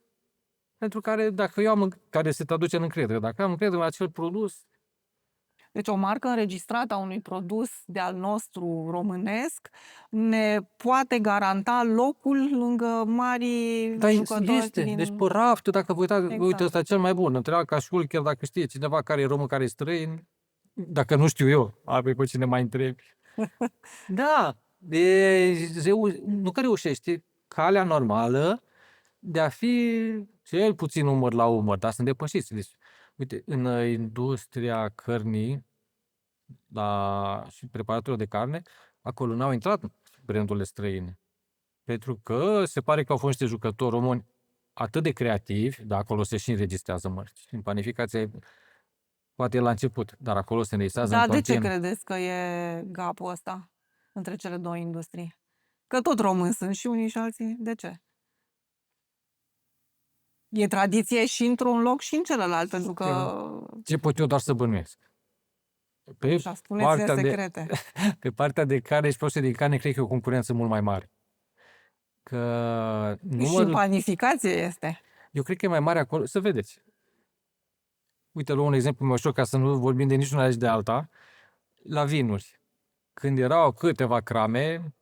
pentru care, dacă eu am, care se traduce în încredere, dacă am încredere în acel produs. Deci o marcă înregistrată a unui produs de-al nostru românesc ne poate garanta locul lângă marii jucători. Este. Deci pe raftul, dacă vă uitați, Exact. uite, ăsta cel mai bun, între Alca și Ulker, dacă știe cineva care e român, care e străin, dacă nu știu eu, pe cine mai întrebi. Da, nu că reușește calea normală de a fi cel puțin umăr la umăr, dar sunt depășiți. Deci, uite, în industria cărnii și preparatorilor de carne, acolo n-au intrat brandurile străine. Pentru că se pare că au fost niște jucători români atât de creativi, dar acolo se și înregistrează mărci. În panificație poate e la început, dar acolo se înregistrează în continuu. De ce credeți că e gapul ăsta între cele două industrii? Că tot români sunt și unii și alții. De ce? E tradiție și într-un loc și în celălalt, pentru că... Ce pot eu doar să bănuiesc? Așa, spuneți secrete. Pe partea de carne și produse din carne, cred că e o concurență mult mai mare. Și în panificație este. Eu cred că e mai mare acolo. Să vedeți. Uite, luăm un exemplu mai ușor, ca să nu vorbim de niciuna și de alta. La vinuri. Când erau câteva crame,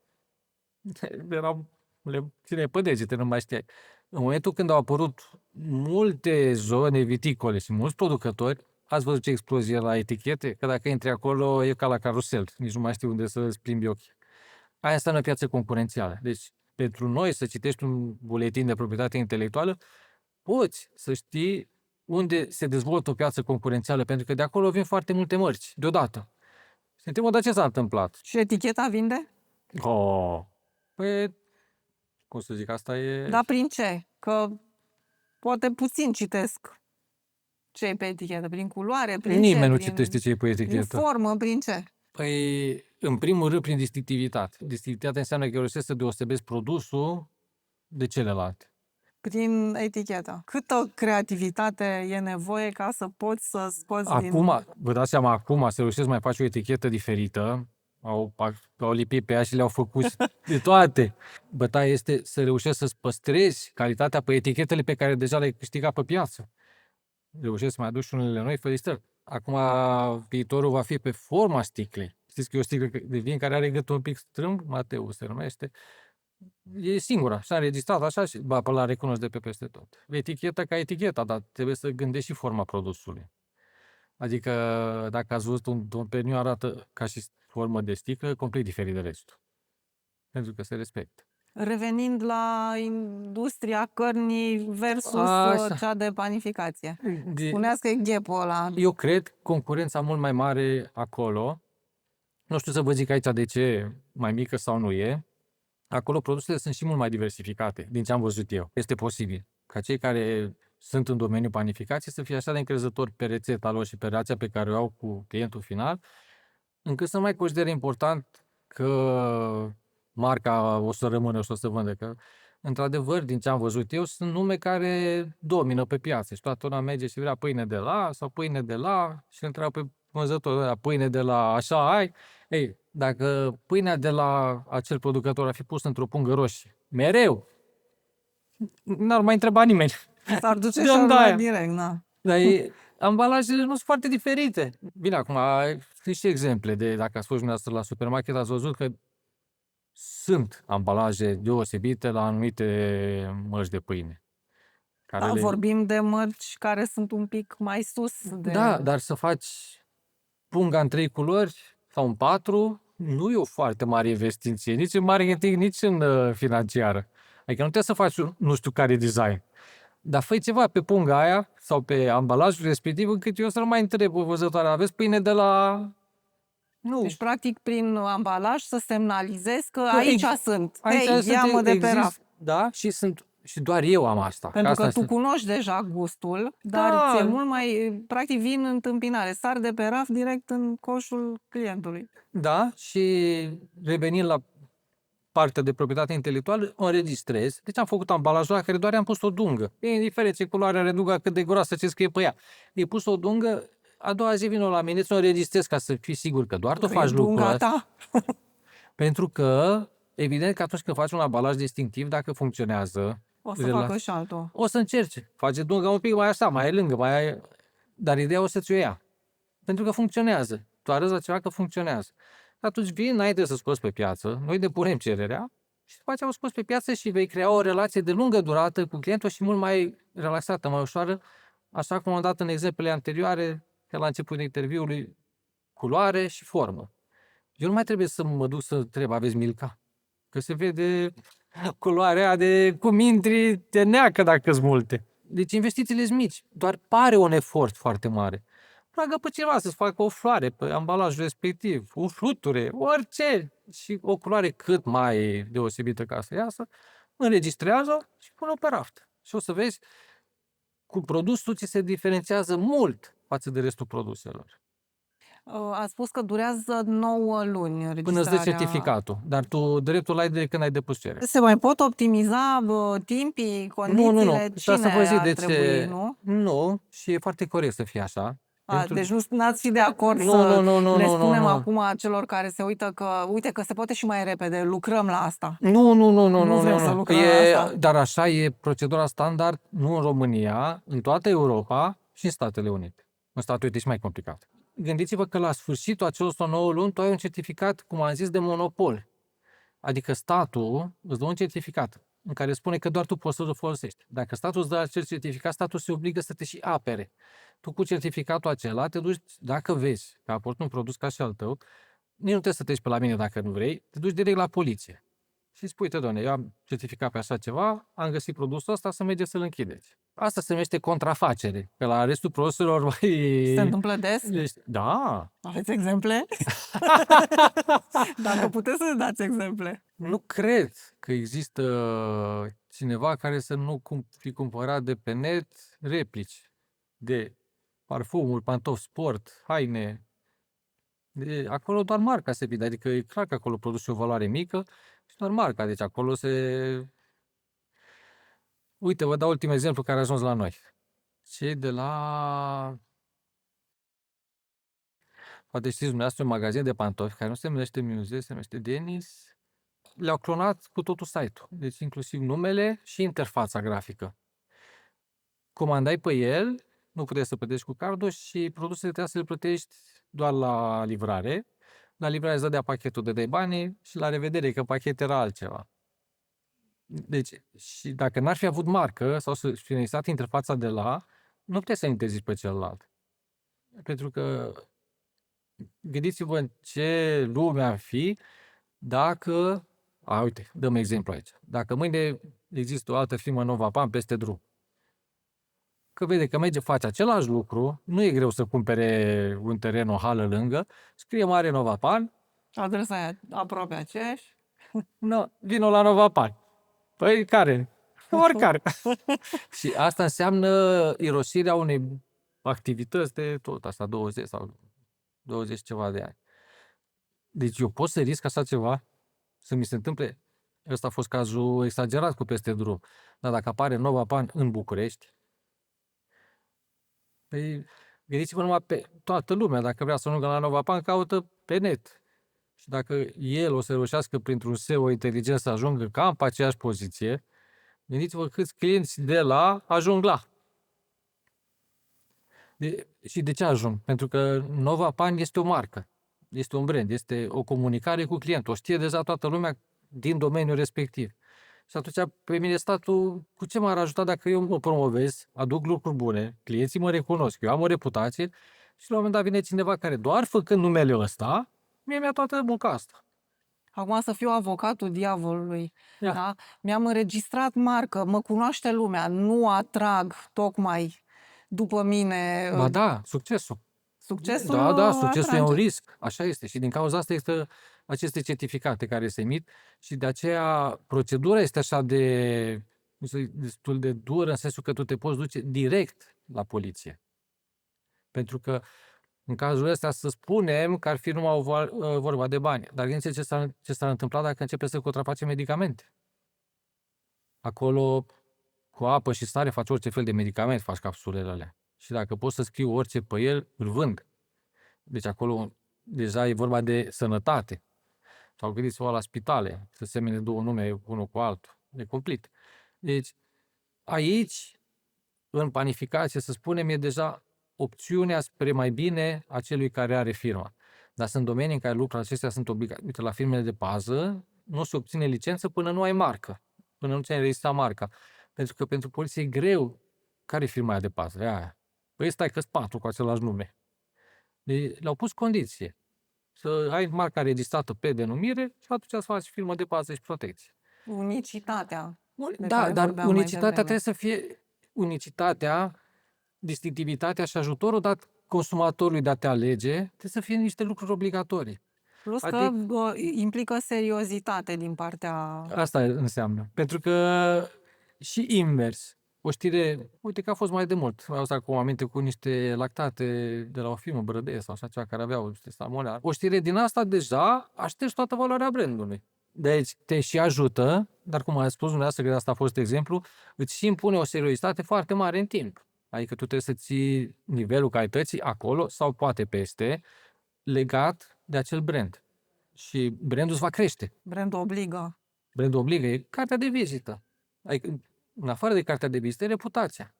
le ține pe degete, nu mai știai. În momentul când au apărut multe zone viticole și mulți producători, ați văzut ce explozie la etichete? Că dacă intri acolo, e ca la carusel. Nici nu mai știu unde să-ți plimbi ochii. Aia înseamnă piață concurențială. Deci, pentru noi, să citești un buletin de proprietate intelectuală, poți să știi unde se dezvoltă o piață concurențială, pentru că de acolo vin foarte multe mărci, deodată. Și ne întrebăm, dar ce s-a întâmplat? Și eticheta vinde? Păi, cum să zic, asta e... Dar prin ce? Că poate puțin citesc ce e pe etichetă, prin culoare, prin Nimeni nu prin, citește ce e pe etichetă. Prin formă, prin ce? Păi, în primul rând, prin distinctivitate. Distinctivitatea înseamnă că reușești să deosebesc produsul de celelalte. Prin etichetă. Câtă creativitate e nevoie ca să poți să scoți Vă dați seama, acum să reușești să mai faci o etichetă diferită, au lipit pe ea și le-au făcut de toate. Bătaia este să reușești să-ți păstrezi calitatea pe etichetele pe care deja le-ai câștigat pe piață. Reușești să mai aduci unele noi, felicitări. Acum viitorul va fi pe forma sticlei. Știți că e o sticlă de vin care are gâtul un pic strâmb, Mateu se numește. e singura, s-a înregistrat așa și la recunosc de pe peste tot. Eticheta ca eticheta, dar trebuie să gândești și forma produsului. Adică dacă ați văzut un domeniu arată ca și formă de sticlă, complet diferit de restul. Pentru că se respectă. Revenind la industria cărnii versus Așa. cea de panificație. De- Spuneați că e gap-ul ăla. Eu cred concurența mult mai mare acolo. Nu știu să vă zic aici de ce mai mică sau nu e. Acolo produsele sunt și mult mai diversificate, din ce am văzut eu. Este posibil ca cei care sunt în domeniul panificației să fie așa de încrezători pe rețeta lor și pe relația pe care o au cu clientul final, încât să nu mai considere important că marca o să rămână și o să vândă. Că, într-adevăr, din ce am văzut eu, sunt nume care domină pe piață și toată lumea merge și vrea pâine de la sau pâine de la și îl întreabă pe vânzător, pâine de la așa ai? Ei, dacă pâinea de la acel producător ar fi pusă într-o pungă roșie, mereu, n-ar mai întreba nimeni. S-ar duce și Dăm de ar aia. direct, da. Dar ambalajele nu sunt foarte diferite. Bine, acum sunt și exemple de, dacă ați fost dumneavoastră la supermarket, ați văzut că sunt ambalaje deosebite la anumite mărci de pâine. Care Da, vorbim de mărci care sunt un pic mai sus. Da, dar să faci punga în 3 culori sau în 4 nu e o foarte mare investiție, nici în marketing, nici în financiară. Adică nu trebuie să faci nu știu care design. Dar fă ceva pe punga aia sau pe ambalajul respectiv încât eu să-l mai întreb o văzătoare. Aveți pâine de la... Nu. Deci, practic, prin ambalaj să semnalizezi că aici sunt. Aici Hei, ia-mă de pe raft. Da, și doar eu am asta. Pentru că asta tu cunoști deja gustul, dar Da. ți-e mult mai... Practic, vin în întâmpinare. Sar de pe raft direct în coșul clientului. Da, și revenind la partea de proprietate intelectuală, o înregistrez. Deci am făcut ambalajul ăla care doar i-am pus o dungă. E indiferent ce culoare are dunga, cât de groasă, ce scrie pe ea. I-ai pus o dungă, a doua zi vin la mine să o înregistrez ca să fii sigur că doar tu Că faci e lucrul dunga ăsta. ta. Pentru că, evident că atunci când faci un ambalaj distinctiv, dacă funcționează, O să facă și altul. o să încerce. Face dunga un pic mai așa, mai lângă, dar ideea o să-ți o ia. Pentru că funcționează. Tu arăți la ceva că funcționează. Atunci vii înainte să scoți pe piață, noi depunem cererea și după aceea o scoți pe piață și vei crea o relație de lungă durată cu clientul și mult mai relaxată, mai ușoară, așa cum am dat în exemplele anterioare, că la început interviului, culoare și formă. Eu nu mai trebuie să mă duc să întreb, aveți Milka? Că se vede culoarea de cum intri, te neacă dacă sunt multe. Deci investițiile sunt mici, doar pare un efort foarte mare. Roagă pe cineva să-ți facă o floare pe ambalajul respectiv, o fluture, orice, și o culoare cât mai deosebită ca să iasă, înregistrează și pune-o pe raft. Și o să vezi, cu produsul ți se diferențiază mult față de restul produselor. A spus că durează 9 luni Până îți dă înregistrarea. certificatul. Dar tu dreptul ai de când ai depus cererea. Se mai pot optimiza timpii, condițiile? Nu. Cine Să vă zic ar de trebui, ce. nu? Nu, și e foarte corect să fie așa. Deci nu ați fi de acord Nu, să nu, le nu, spunem nu. acum celor care se uită că, uite, că se poate și mai repede, lucrăm la asta. Nu vrem să lucrăm la asta. Dar așa e procedura standard, nu în România, în toată Europa și în Statele Unite. În Statele Unite e și mai complicat. Gândiți-vă că la sfârșitul acelor 9 luni tu ai un certificat, cum am zis, de monopol. Adică statul îți dă un certificat în care spune că doar tu poți să-l folosești. Dacă statul îți dă acel certificat, statul se obligă să te și apere. Tu cu certificatul acela te duci, dacă vezi că aporți un produs ca și al tău, nici nu trebuie să te duci pe la mine dacă nu vrei, te duci direct la poliție. Și spui, doamne, eu am certificat pe așa ceva, am găsit produsul ăsta, să mergeți să-l închideți. Asta se numește contrafacere, că la restul produselor mai... Se întâmplă des? Da. Aveți exemple? Dacă puteți să ne dați exemple. Nu cred că există cineva care să nu fi cumpărat de pe net replici de parfumuri, pantofi sport, haine. Acolo doar marca se vede, adică e clar că acolo produce o valoare mică și doar marca. Deci acolo se... Uite, vă dau ultimul exemplu care a ajuns la noi. Cei de la... Poate știți dumneavoastră un magazin de pantofi care nu se numește Muse, se numește Denis. Le-au clonat cu totul site-ul. Deci inclusiv numele și interfața grafică. Comandai pe el, nu puteai să plătești cu cardul și produsele trebuia să le plătești doar la livrare. La livrare îți dădea pachetul, dădeai banii și la revedere, că pachetul era altceva. Deci, și dacă n-ar fi avut marcă sau să fi existat interfața de la, nu puteți să interzici pe celălalt. Pentru că gândiți-vă în ce lume ar fi dacă, uite, dăm exemplu aici. Dacă mâine există o altă firmă Novapan peste drum, că vede că merge, face același lucru, nu e greu să cumpere un teren, o hală lângă, scrie mare Novapan, Adresa aia aproape aceeași. no, vino la Novapan. Păi care? Oricare. Și asta înseamnă irosirea unei activități de tot asta, 20 sau 20 ceva de ani. Deci eu pot să risc așa ceva? Să mi se întâmple? Ăsta a fost cazul exagerat cu peste drum. Dar dacă apare Novapan în București, păi gândiți-vă numai pe toată lumea. Dacă vrea să ajungă la Novapan, caută pe net. Și dacă el o să reușească printr-un SEO inteligent să ajungă cam pe aceeași poziție, gândiți-vă câți clienți de la ajung la. Și de ce ajung? Pentru că Novapan este o marcă, este un brand, este o comunicare cu clientul. O știe deja toată lumea din domeniul respectiv. Și atunci, pe mine, statul, cu ce m-ar ajuta dacă eu mă promovez, aduc lucruri bune, clienții mă recunosc, eu am o reputație și la un moment dat vine cineva care, doar făcând numele ăsta, mie mi-a toată munca asta. Acum să fiu avocatul diavolului. Ia. Da? Mi-am înregistrat marcă, mă cunoaște lumea, nu atrag tocmai după mine Ba da, succesul. succesul. Da, succesul e un atrage. risc, așa este. Și din cauza asta există aceste certificate care se emit și de aceea procedura este așa de destul de dură, în sensul că tu te poți duce direct la poliție. Pentru că în cazul ăsta să spunem că ar fi numai vorba de bani. Dar gândiți-vă ce s-ar întâmpla dacă începe să contraface medicamente. Acolo, cu apă și sare, faci orice fel de medicament, faci capsulele alea. Și dacă poți să scriu orice pe el, îl vând. Deci acolo deja e vorba de sănătate. Sau gândiți-vă la spitale, să semene două nume unul cu altul. E complet. Deci aici, în panificație, să spunem, e deja opțiunea spre mai bine a celui care are firma. Dar sunt domenii în care lucrurile acestea sunt obligate. Uite, la firmele de pază nu se obține licență până nu ai marcă. Până nu ți-ai înregistrat marca. Pentru că pentru poliție e greu. Care e firma aia de pază? Aia. Păi stai că-s 4 cu același nume. Deci, le-au pus condiție. Să ai marca înregistrată pe denumire și atunci să faci firmă de pază și protecție. Unicitatea. de Da, care dar vorbeam mai unicitatea devreme. trebuie să fie unicitatea, distinctivitatea și ajutorul dat consumatorului de a te alege, trebuie să fie niște lucruri obligatorii. Plus că Adică- implică seriozitate din partea... Asta înseamnă. Pentru că și invers. O știre, uite că a fost mai de mult, am auzit acum aminte cu niște lactate de la o firmă, Brădeie sau așa ceva, care aveau niște salmonea. O știre din asta deja aștești toată valoarea brandului. Deci te și ajută, dar cum a spus dumneavoastră, că asta a fost exemplu, îți și impune o seriozitate foarte mare în timp. Adică tu trebuie să ții nivelul calității acolo sau poate peste, legat de acel brand. Și brandul îți va crește. Brandul obligă. Brandul obligă, e cartea de vizită. Adică, în afară de cartea de vizită, e reputația.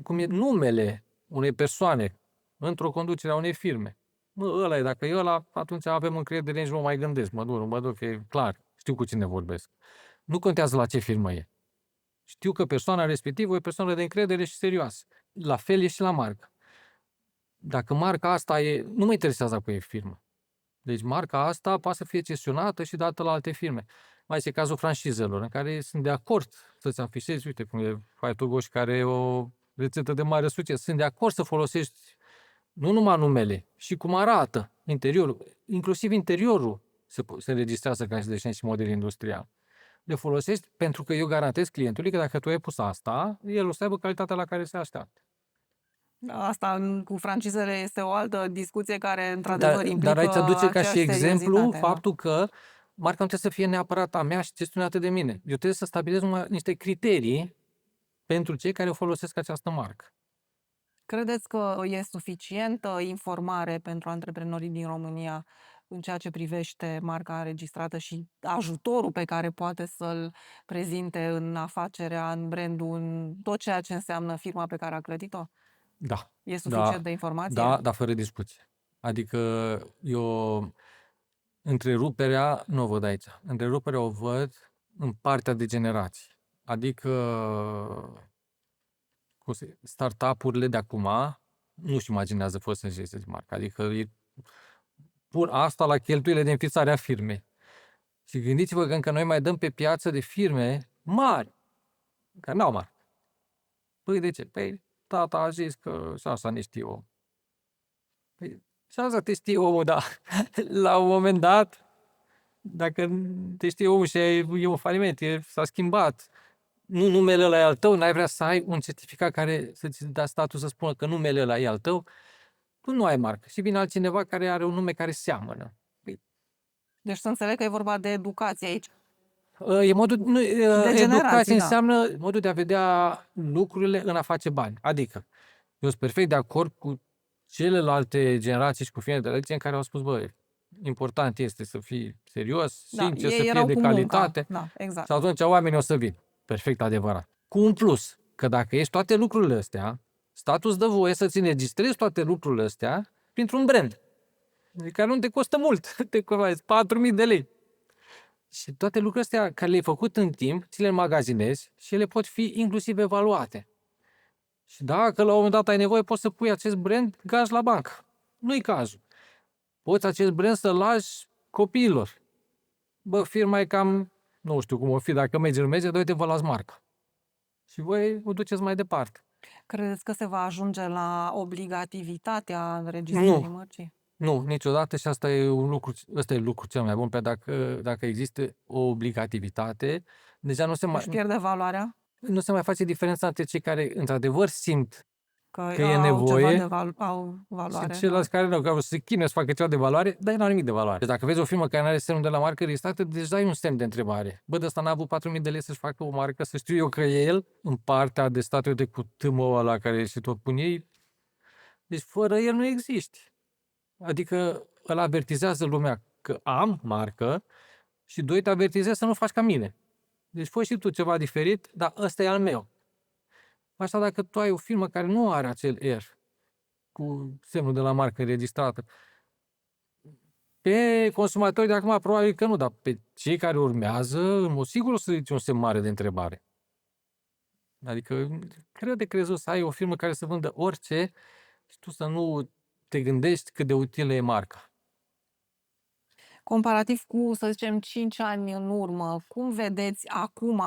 Cum e numele unei persoane într-o conducere a unei firme. Ăla e, dacă e ăla, atunci avem încredere, nici nu mai gândesc, mă duc, e clar, știu cu cine vorbesc. Nu contează la ce firmă e. Știu că persoana respectivă e o persoană de încredere și serioasă. La fel e și la marcă. Dacă marca asta e, nu mă interesează cu e firmă. Deci marca asta poate să fie cesionată și dată la alte firme. Mai este cazul francizelor, în care sunt de acord să-ți afișezi, uite cum e Fight Goș, care e o rețetă de mare succes. Sunt de acord să folosești nu numai numele, și cum arată interiorul, inclusiv interiorul se înregistrează ca și desen și model industrial. Le folosești pentru că eu garantez clientului că dacă tu ai pus asta, el o să aibă calitatea la care se așteaptă. Asta cu francizele este o altă discuție care, într-adevăr, implică Dar aici aduce ca și aceeași exemplu seriozitate, faptul că marca nu trebuie să fie neapărat a mea și gestionată de mine. Eu trebuie să stabilez numai niște criterii pentru cei care folosesc această marcă. Credeți că e suficientă informare pentru antreprenorii din România în ceea ce privește marca înregistrată și ajutorul pe care poate să-l prezinte în afacerea, în brandul, în tot ceea ce înseamnă firma pe care a clădit-o? Da. E suficient de informație? Da, fără discuție. Adică eu întreruperea nu o văd aici. Întreruperea o văd în partea de generații. Adică startup-urile de acum nu-și imaginează fost să înregistreze marca. Adică pun asta la cheltuielile de înființare a firmei. Și gândiți-vă că încă noi mai dăm pe piață de firme mari, care n-au marcă. Păi de ce? Păi tata a zis că și asta ne știe om. Păi și asta te știe omul, dar la un moment dat, dacă te știe omul și e un faliment, s-a schimbat, nu numele ăla e al tău, n-ai vrea să ai un certificat care să-ți dea statul să spună că numele ăla e al tău, tu nu ai marcă. Și vine altcineva care are un nume care seamănă. Deci să înțeleg că e vorba de educație aici. E modul, nu, generații, educație da. înseamnă modul de a vedea lucrurile în a face bani. Adică, eu sunt perfect de acord cu celelalte generații și cu firmele de religie în care au spus, băi, important este să fii serios, sincer, ei să fie erau de cu calitate. munca. Da, exact. Și atunci oamenii o să vină. Perfect adevărat. Cu un plus, că dacă ești toate lucrurile astea, statul îți dă voie să-ți înregistrezi toate lucrurile astea printr-un brand. Adică nu te costă mult, te costă 4.000 de lei. Și toate lucrurile astea care le-ai făcut în timp, ți le înmagazinezi și ele pot fi inclusiv evaluate. Și dacă la un moment dat ai nevoie, poți să pui acest brand gaj la bancă. Nu-i cazul. Poți acest brand să-l lași copiilor. Bă, firma e cam, nu știu cum o fi, dacă merge, dar uite, vă las marca. Și voi o duceți mai departe. Credeți că se va ajunge la obligativitatea înregistrării mărcii? Nu, niciodată și ăsta e lucru cel mai bun, pentru că dacă există o obligativitate, deja nu se mai... Își pierde valoarea? Nu se mai face diferența între cei care într-adevăr simt Că e au nevoie ceva au valoare. și ceilalți care nu, care se chinuie să facă ceva de valoare, dar nu au nimic de valoare. Deci dacă vezi o firmă care nu are semnul de la marcă registrată, deja e un semn de întrebare. Bă, de ăsta n-a avut 4.000 de lei să-și facă o marcă, să știu eu că el, în partea de statul de cu tâmul ăla care și tot pun ei, deci fără el nu există. Adică îl avertizează lumea că am marcă și doi te avertizează să nu faci ca mine. Deci fă și tu ceva diferit, dar ăsta e al meu. Asta dacă tu ai o firmă care nu are acel R cu semnul de la marcă înregistrată. Pe consumatori de acum probabil că nu, dar pe cei care urmează, în mod sigur o să ridice un semn mare de întrebare. Adică cred de crezut să ai o firmă care să vândă orice și tu să nu te gândești cât de utilă e marca. Comparativ cu, să zicem, 5 ani în urmă, cum vedeți acum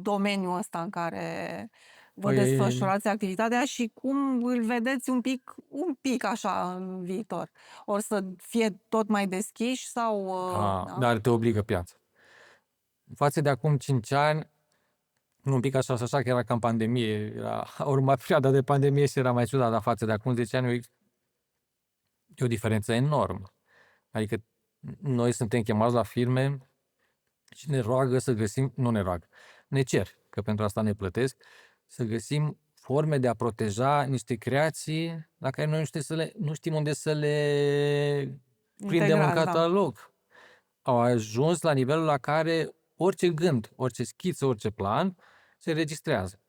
domeniul ăsta în care vă desfășurați activitatea și cum îl vedeți un pic așa în viitor? Or să fie tot mai deschiși sau... da? Dar te obligă piața. Față de acum 5 ani, un pic așa că era ca în pandemie, a urmat perioada de pandemie și era mai ciudat, dar față de acum 10 ani e o diferență enormă. Adică noi suntem chemați la firme și ne roagă să găsim, nu ne roagă, ne cer, că pentru asta ne plătesc, să găsim forme de a proteja niște creații la care noi nu știm unde să le prindem în catalog. Au ajuns la nivelul la care orice gând, orice schiță, orice plan se registrează.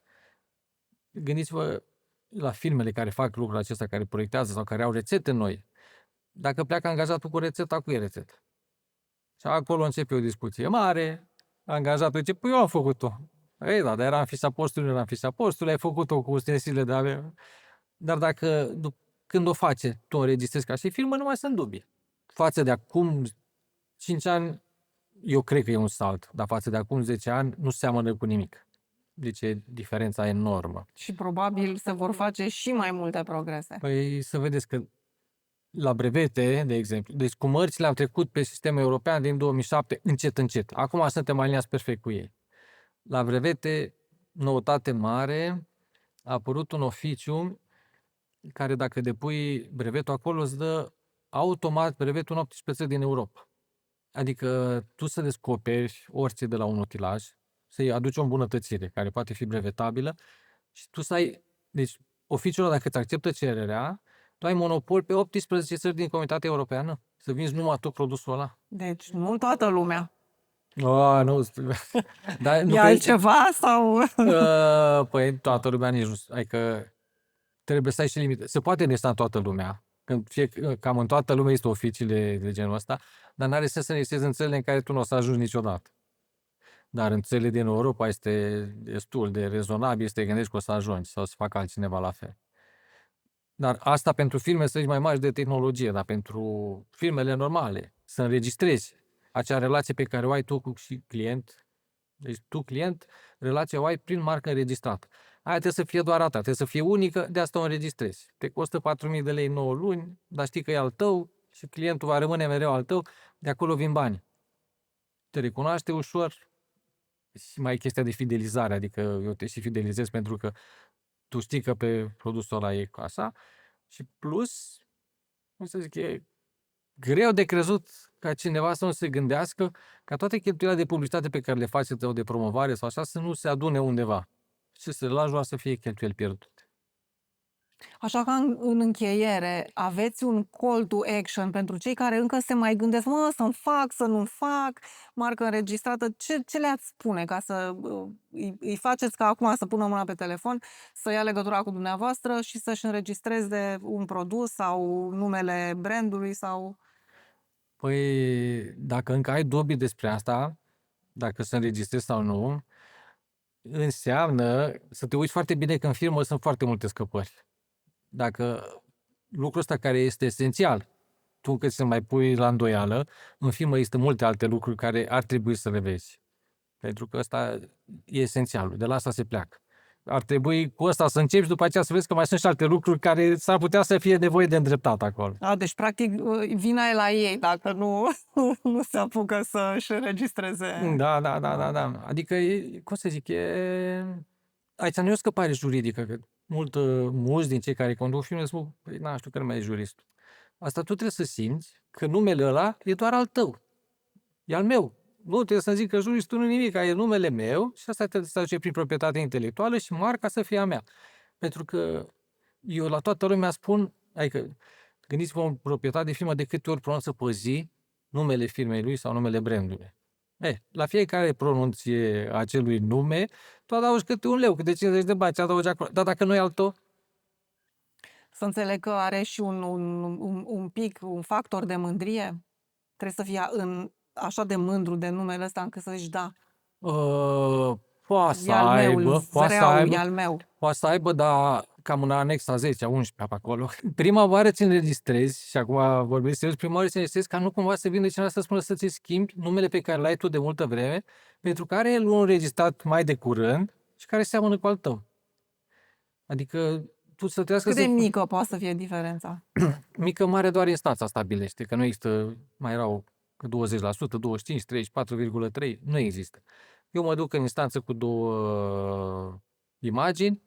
Gândiți-vă la firmele care fac lucrul acesta, care proiectează sau care au rețete noi. Dacă pleacă angajatul cu rețeta, cu e rețetă. Și acolo începe o discuție mare, angajatul zice, păi eu am făcut-o. Ei, da, dar era în fișa postului, era în fișa postului, ai făcut-o cu ustensile de ale... Dar dacă, când o face, tu o înregistrezi ca și firmă, nu mai sunt dubii. Față de acum 5 ani, eu cred că e un salt, dar față de acum 10 ani, nu seamănă cu nimic. Deci e diferența enormă. Și probabil se vor face și mai multe progrese. Păi să vedeți că la brevete, de exemplu, deci cu mărcile am trecut pe sistemul european din 2007 încet. Acum suntem aliniați perfect cu ei. La brevete, noutate mare, a apărut un oficiu care dacă depui brevetul acolo îți dă automat brevetul în 18 țări din Europa. Adică tu să descoperi orice de la un utilaj, să-i aduci o îmbunătățire care poate fi brevetabilă și tu să ai, deci oficiul dacă îți acceptă cererea, tu ai monopol pe 18 țări din Comunitatea Europeană, să vinzi numai tu produsul ăla. Deci nu toată lumea. Nu. Dar e altceva sau... Păi toată lumea nici nu... Adică trebuie să ai și limite. Se poate înregistra în toată lumea, Când cam în toată lumea este oficiile de genul ăsta, dar n-are sens să înregistrezi în țările în care tu nu o să ajungi niciodată. Dar în țările din Europa este destul de rezonabil să te gândești că o să ajungi sau să facă altcineva la fel. Dar asta pentru filme, să zici, mai mari de tehnologie, dar pentru filmele normale, să înregistrezi acea relație pe care o ai tu cu și client. Deci tu, client, relația o ai prin marcă înregistrată. Aia trebuie să fie doar a ta, trebuie să fie unică, de asta o înregistrezi. Te costă 4.000 de lei 9 luni, dar știi că e al tău și clientul va rămâne mereu al tău, de acolo vin bani. Te recunoaște ușor și mai e chestia de fidelizare, adică eu te și fidelizez pentru că tu știi că pe produsul ăla e așa și plus, cum să zic, e greu de crezut ca cineva să nu se gândească ca toate cheltuielile de publicitate pe care le face sau de promovare sau așa să nu se adune undeva și să lași doar să fie cheltuieli pierdute. Așa că în încheiere, aveți un call to action pentru cei care încă se mai gândesc, să-mi fac, să nu fac, marcă înregistrată, ce le-ați spune ca să îi faceți ca acum să pună mâna pe telefon, să ia legătura cu dumneavoastră și să-și înregistreze un produs sau numele brandului sau... Păi, dacă încă ai dubii despre asta, dacă să înregistrezi sau nu, înseamnă să te uiți foarte bine că în firmă sunt foarte multe scăpări. Dacă lucrul ăsta care este esențial, tu încă să mai pui la îndoială, în firmă există multe alte lucruri care ar trebui să le vezi. Pentru că ăsta e esențial, de la asta se pleacă. Ar trebui cu ăsta să începi și după aceea să vezi că mai sunt și alte lucruri care s-ar putea să fie nevoie de îndreptat acolo. Deci, practic, vina e la ei dacă nu, nu se apucă să-și înregistreze. Da. Adică, cum să zic, aici nu e o scăpare juridică, că mulți din cei care conduc filme spun, păi, știu că nu mai e juristul. Asta tu trebuie să simți că numele ăla e doar al tău. E al meu. Nu trebuie să zic că juristul nu nimic, e numele meu și asta trebuie să duce prin proprietate intelectuală și marca să fie a mea. Pentru că eu la toată lumea spun, adică gândiți-vă o proprietate de firmă de câte ori pronunță pe zi numele firmei lui sau numele brandului. La fiecare pronunție acelui nume, tu adaugi câte un leu, câte 50 de bani, ce adaugi acolo. Dar dacă nu e al tău? Să înțeleg că are și un pic, un factor de mândrie? Trebuie să fie așa de mândru de numele ăsta încât să zici da. Poate să aibă, dar cam în anexa 10, 11 pe acolo. Prima oară ți înregistrezi, și acum vorbesc serios, prima oară ți înregistrezi ca nu cumva să vină cineva să spună să ți schimbi numele pe care l-ai tu de multă vreme, pentru că are el un înregistrat mai de curând și care seamănă cu al tău. Adică tu să trească Cât de mică poate să fie diferența? Mică, mare doar instanța stabilește, că nu există, mai erau 20%, 25, 34,3, nu există. Eu mă duc în instanță cu 2 imagini,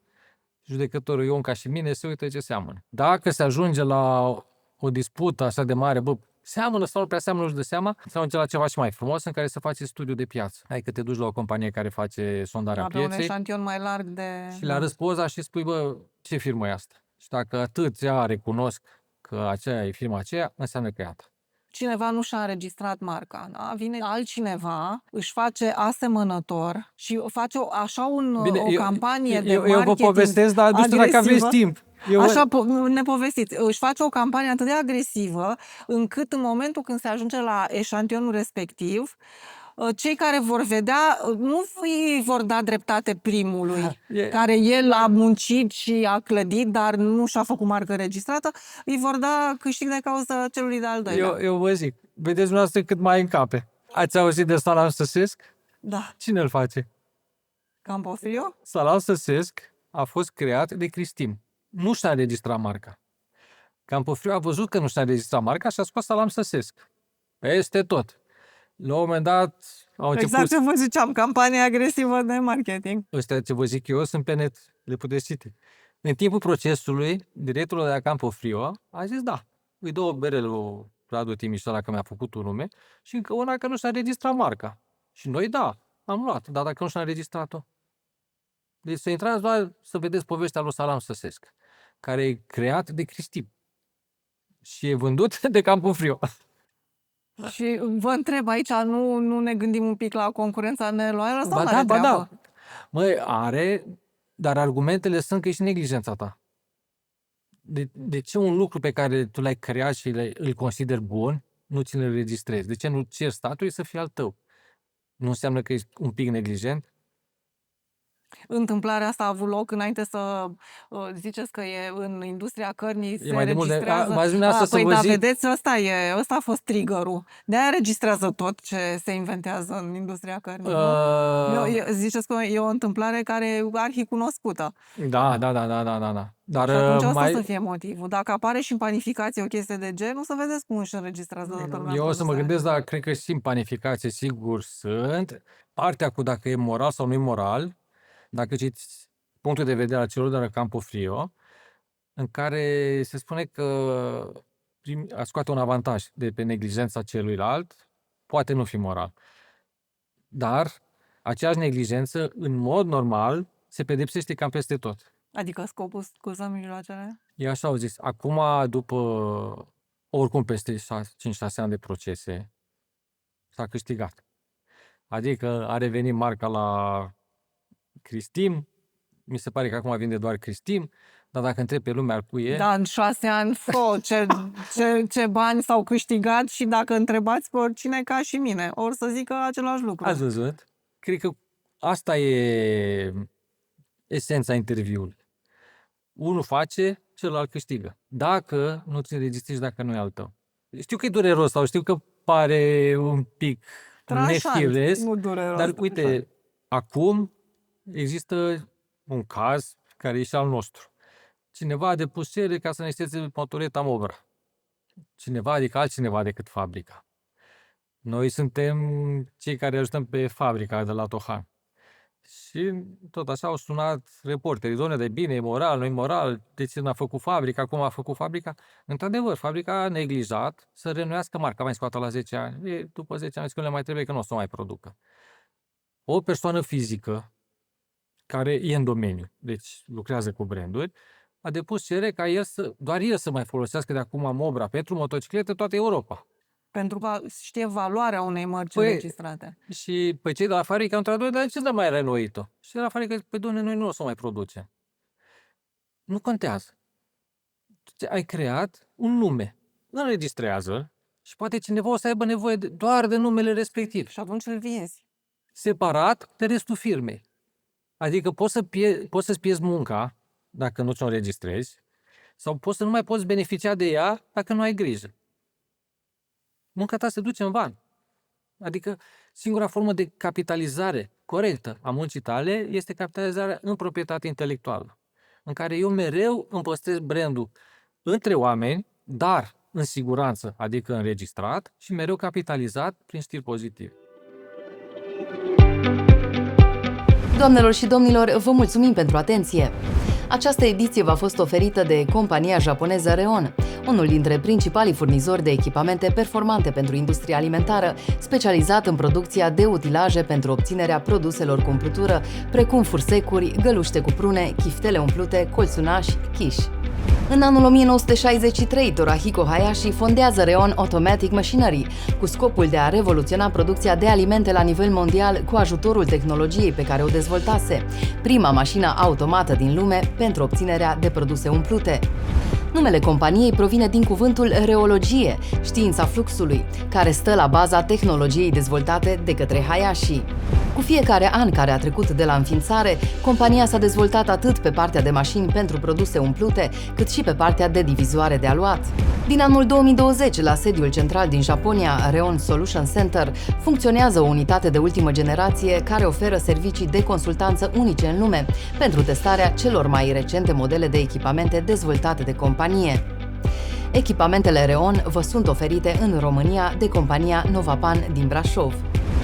judecătorul Ion ca și mine se uită ce seamănă. Dacă se ajunge la o dispută așa de mare, seamănă sau nu prea seamănă, nu-și dă seama, se ajunge la ceva și mai frumos în care se face studiu de piață. Adică te duci la o companie care face sondarea pieței. Pe un eșantion mai larg de... Și le arăți poza și spui, ce firmă e asta? Și dacă atâția recunosc că aceea e firma aceea, înseamnă că e a ta. Cineva nu și-a înregistrat marca, da? Vine altcineva, își face asemănător și face o campanie de marketing. Eu vă povestesc, dar nu știu dacă aveți timp. Așa ne povestiți. Își face o campanie atât de agresivă, încât în momentul când se ajunge la eșantionul respectiv, cei care vor vedea, nu îi vor da dreptate primului, care el a muncit și a clădit, dar nu și-a făcut marcă registrată, îi vor da câștig de cauză celui de-al doilea. Eu vă zic, vedeți dumneavoastră cât mai încape. Ați auzit de Salam Săsesc? Da. Cine îl face? Campofrio? Salam Săsesc a fost creat de Cristin. Nu și-a înregistrat marca. Campofrio a văzut că nu și-a înregistrat marca și a scos Salam Săsesc. Peste tot. La un moment dat au început... Exact ce vă ziceam, campanie agresivă de marketing. Ăstea ce vă zic eu sunt pe net, le puteți citi. În timpul procesului, directorul de la Campofrio a zis da, îi dă o bere lui Radu Timișoara că mi-a făcut un nume și încă una că nu și-a înregistrat marca. Și noi am luat, dar dacă nu și-a înregistrat-o. Deci să intrați doar să vedeți povestea lui Salam Săsesc, care e creat de Cristi și e vândut de Campofrio. Și vă întreb aici, nu ne gândim un pic la concurența neloială sau Ba da. Măi, are, dar argumentele sunt că e și neglijența ta. de ce un lucru pe care tu l-ai creat și îl consideri bun, nu ți-l înregistrezi? De ce nu ceri statului să fie al tău? Nu înseamnă că ești un pic neglijent? Întâmplarea asta a avut loc înainte să ziceți că e în industria cărnii, se mai de mult registrează. m-aș vrea să Păi vă da, zic. vedeți, ăsta a fost triggerul. De-aia înregistrează tot ce se inventează în industria cărnii. Ziceți că e o întâmplare care e arhicunoscută. Da. Dar Și atunci asta să fie motivul. Dacă apare și în panificație o chestie de genul, să vedeți cum își înregistrează toată lumea. Eu o să mă gândesc, dar cred că și în panificație sigur sunt. Partea cu dacă e moral sau nu e moral, dacă citiți punctul de vedere al celor de la Campofrio, în care se spune că a scoate un avantaj de pe neglijența celuilalt, poate nu fi moral. Dar aceeași neglijență, în mod normal, se pedepsește cam peste tot. Adică scopul scuză mijloacele? E așa au zis. Acum, după oricum peste 5-6 ani de procese, s-a câștigat. Adică a revenit marca la Cristim, mi se pare că acum vinde doar Cristim, dar dacă întreb pe lumea al cui e... Da, în 6 ani, ce bani s-au câștigat și dacă întrebați pe oricine ca și mine, or să zică același lucru. Ați văzut? Cred că asta e esența interviului. Unul face, celălalt câștigă. Dacă nu ți înregistrezi, dacă nu e al tău. Știu că e dureros sau știu că pare un pic nefiresc, dar uite, acum există un caz care e și al nostru. Cineva a depus cerere ca să ne ștețe motoreta Mobra. Cineva, adică altcineva decât fabrica. Noi suntem cei care ajutăm pe fabrica de la Tohan. Și tot așa au sunat reporterii. Doamne, de bine, e moral, nu e moral, de ce n-a făcut fabrica, cum a făcut fabrica? Într-adevăr, fabrica a neglijat să renuiască marca, mai scoată la 10 ani. După 10 ani, că le mai trebuie, că nu o să o mai producă. O persoană fizică care e în domeniu, deci lucrează cu branduri, a depus cerere ca doar el să mai folosească de acum Mobra pentru motociclete toată Europa. Pentru că știe valoarea unei mărci înregistrate. Și pe cei de la fabrică au întrebat, dar ce să mai renoit-o? Și de la fabrică, pe doamne, noi nu o să o mai producem. Nu contează. Ai creat un nume, înregistrează și poate cineva o să aibă nevoie doar de numele respectiv. Și atunci îl vinzi. Separat de restul firmei. Adică poți să-ți pierzi munca dacă nu ți-o înregistrezi sau poți să nu mai poți beneficia de ea dacă nu ai grijă. Munca ta se duce în van. Adică singura formă de capitalizare corectă a muncii tale este capitalizarea în proprietate intelectuală, în care eu mereu îmi păstrez brandul între oameni, dar în siguranță, adică înregistrat și mereu capitalizat prin știri pozitive. Doamnelor și domnilor, vă mulțumim pentru atenție! Această ediție v-a fost oferită de compania japoneză Reon, unul dintre principalii furnizori de echipamente performante pentru industria alimentară, specializat în producția de utilaje pentru obținerea produselor cu umplutură, precum fursecuri, găluște cu prune, chiftele umplute, colțunași, chiși. În anul 1963, Torahiko Hayashi fondează Reon Automatic Machinery, cu scopul de a revoluționa producția de alimente la nivel mondial cu ajutorul tehnologiei pe care o dezvoltase, prima mașină automată din lume pentru obținerea de produse umplute. Numele companiei provine din cuvântul reologie, știința fluxului, care stă la baza tehnologiei dezvoltate de către Hayashi. Cu fiecare an care a trecut de la înființare, compania s-a dezvoltat atât pe partea de mașini pentru produse umplute, cât și pe partea de divizoare de aluat. Din anul 2020, la sediul central din Japonia, Reon Solution Center, funcționează o unitate de ultimă generație care oferă servicii de consultanță unice în lume pentru testarea celor mai recente modele de echipamente dezvoltate de companie. Echipamentele Reon vă sunt oferite în România de compania Novapan din Brașov.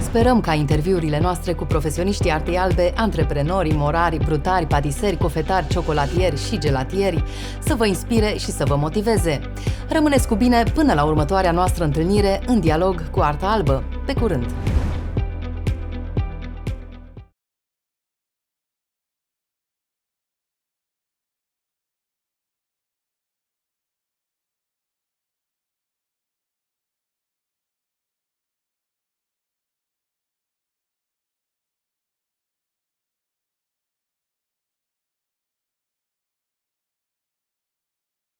Sperăm ca interviurile noastre cu profesioniștii artei albe, antreprenori, morari, brutari, patiseri, cofetari, ciocolatieri și gelatieri să vă inspire și să vă motiveze. Rămâneți cu bine până la următoarea noastră întâlnire în dialog cu Arta Albă. Pe curând!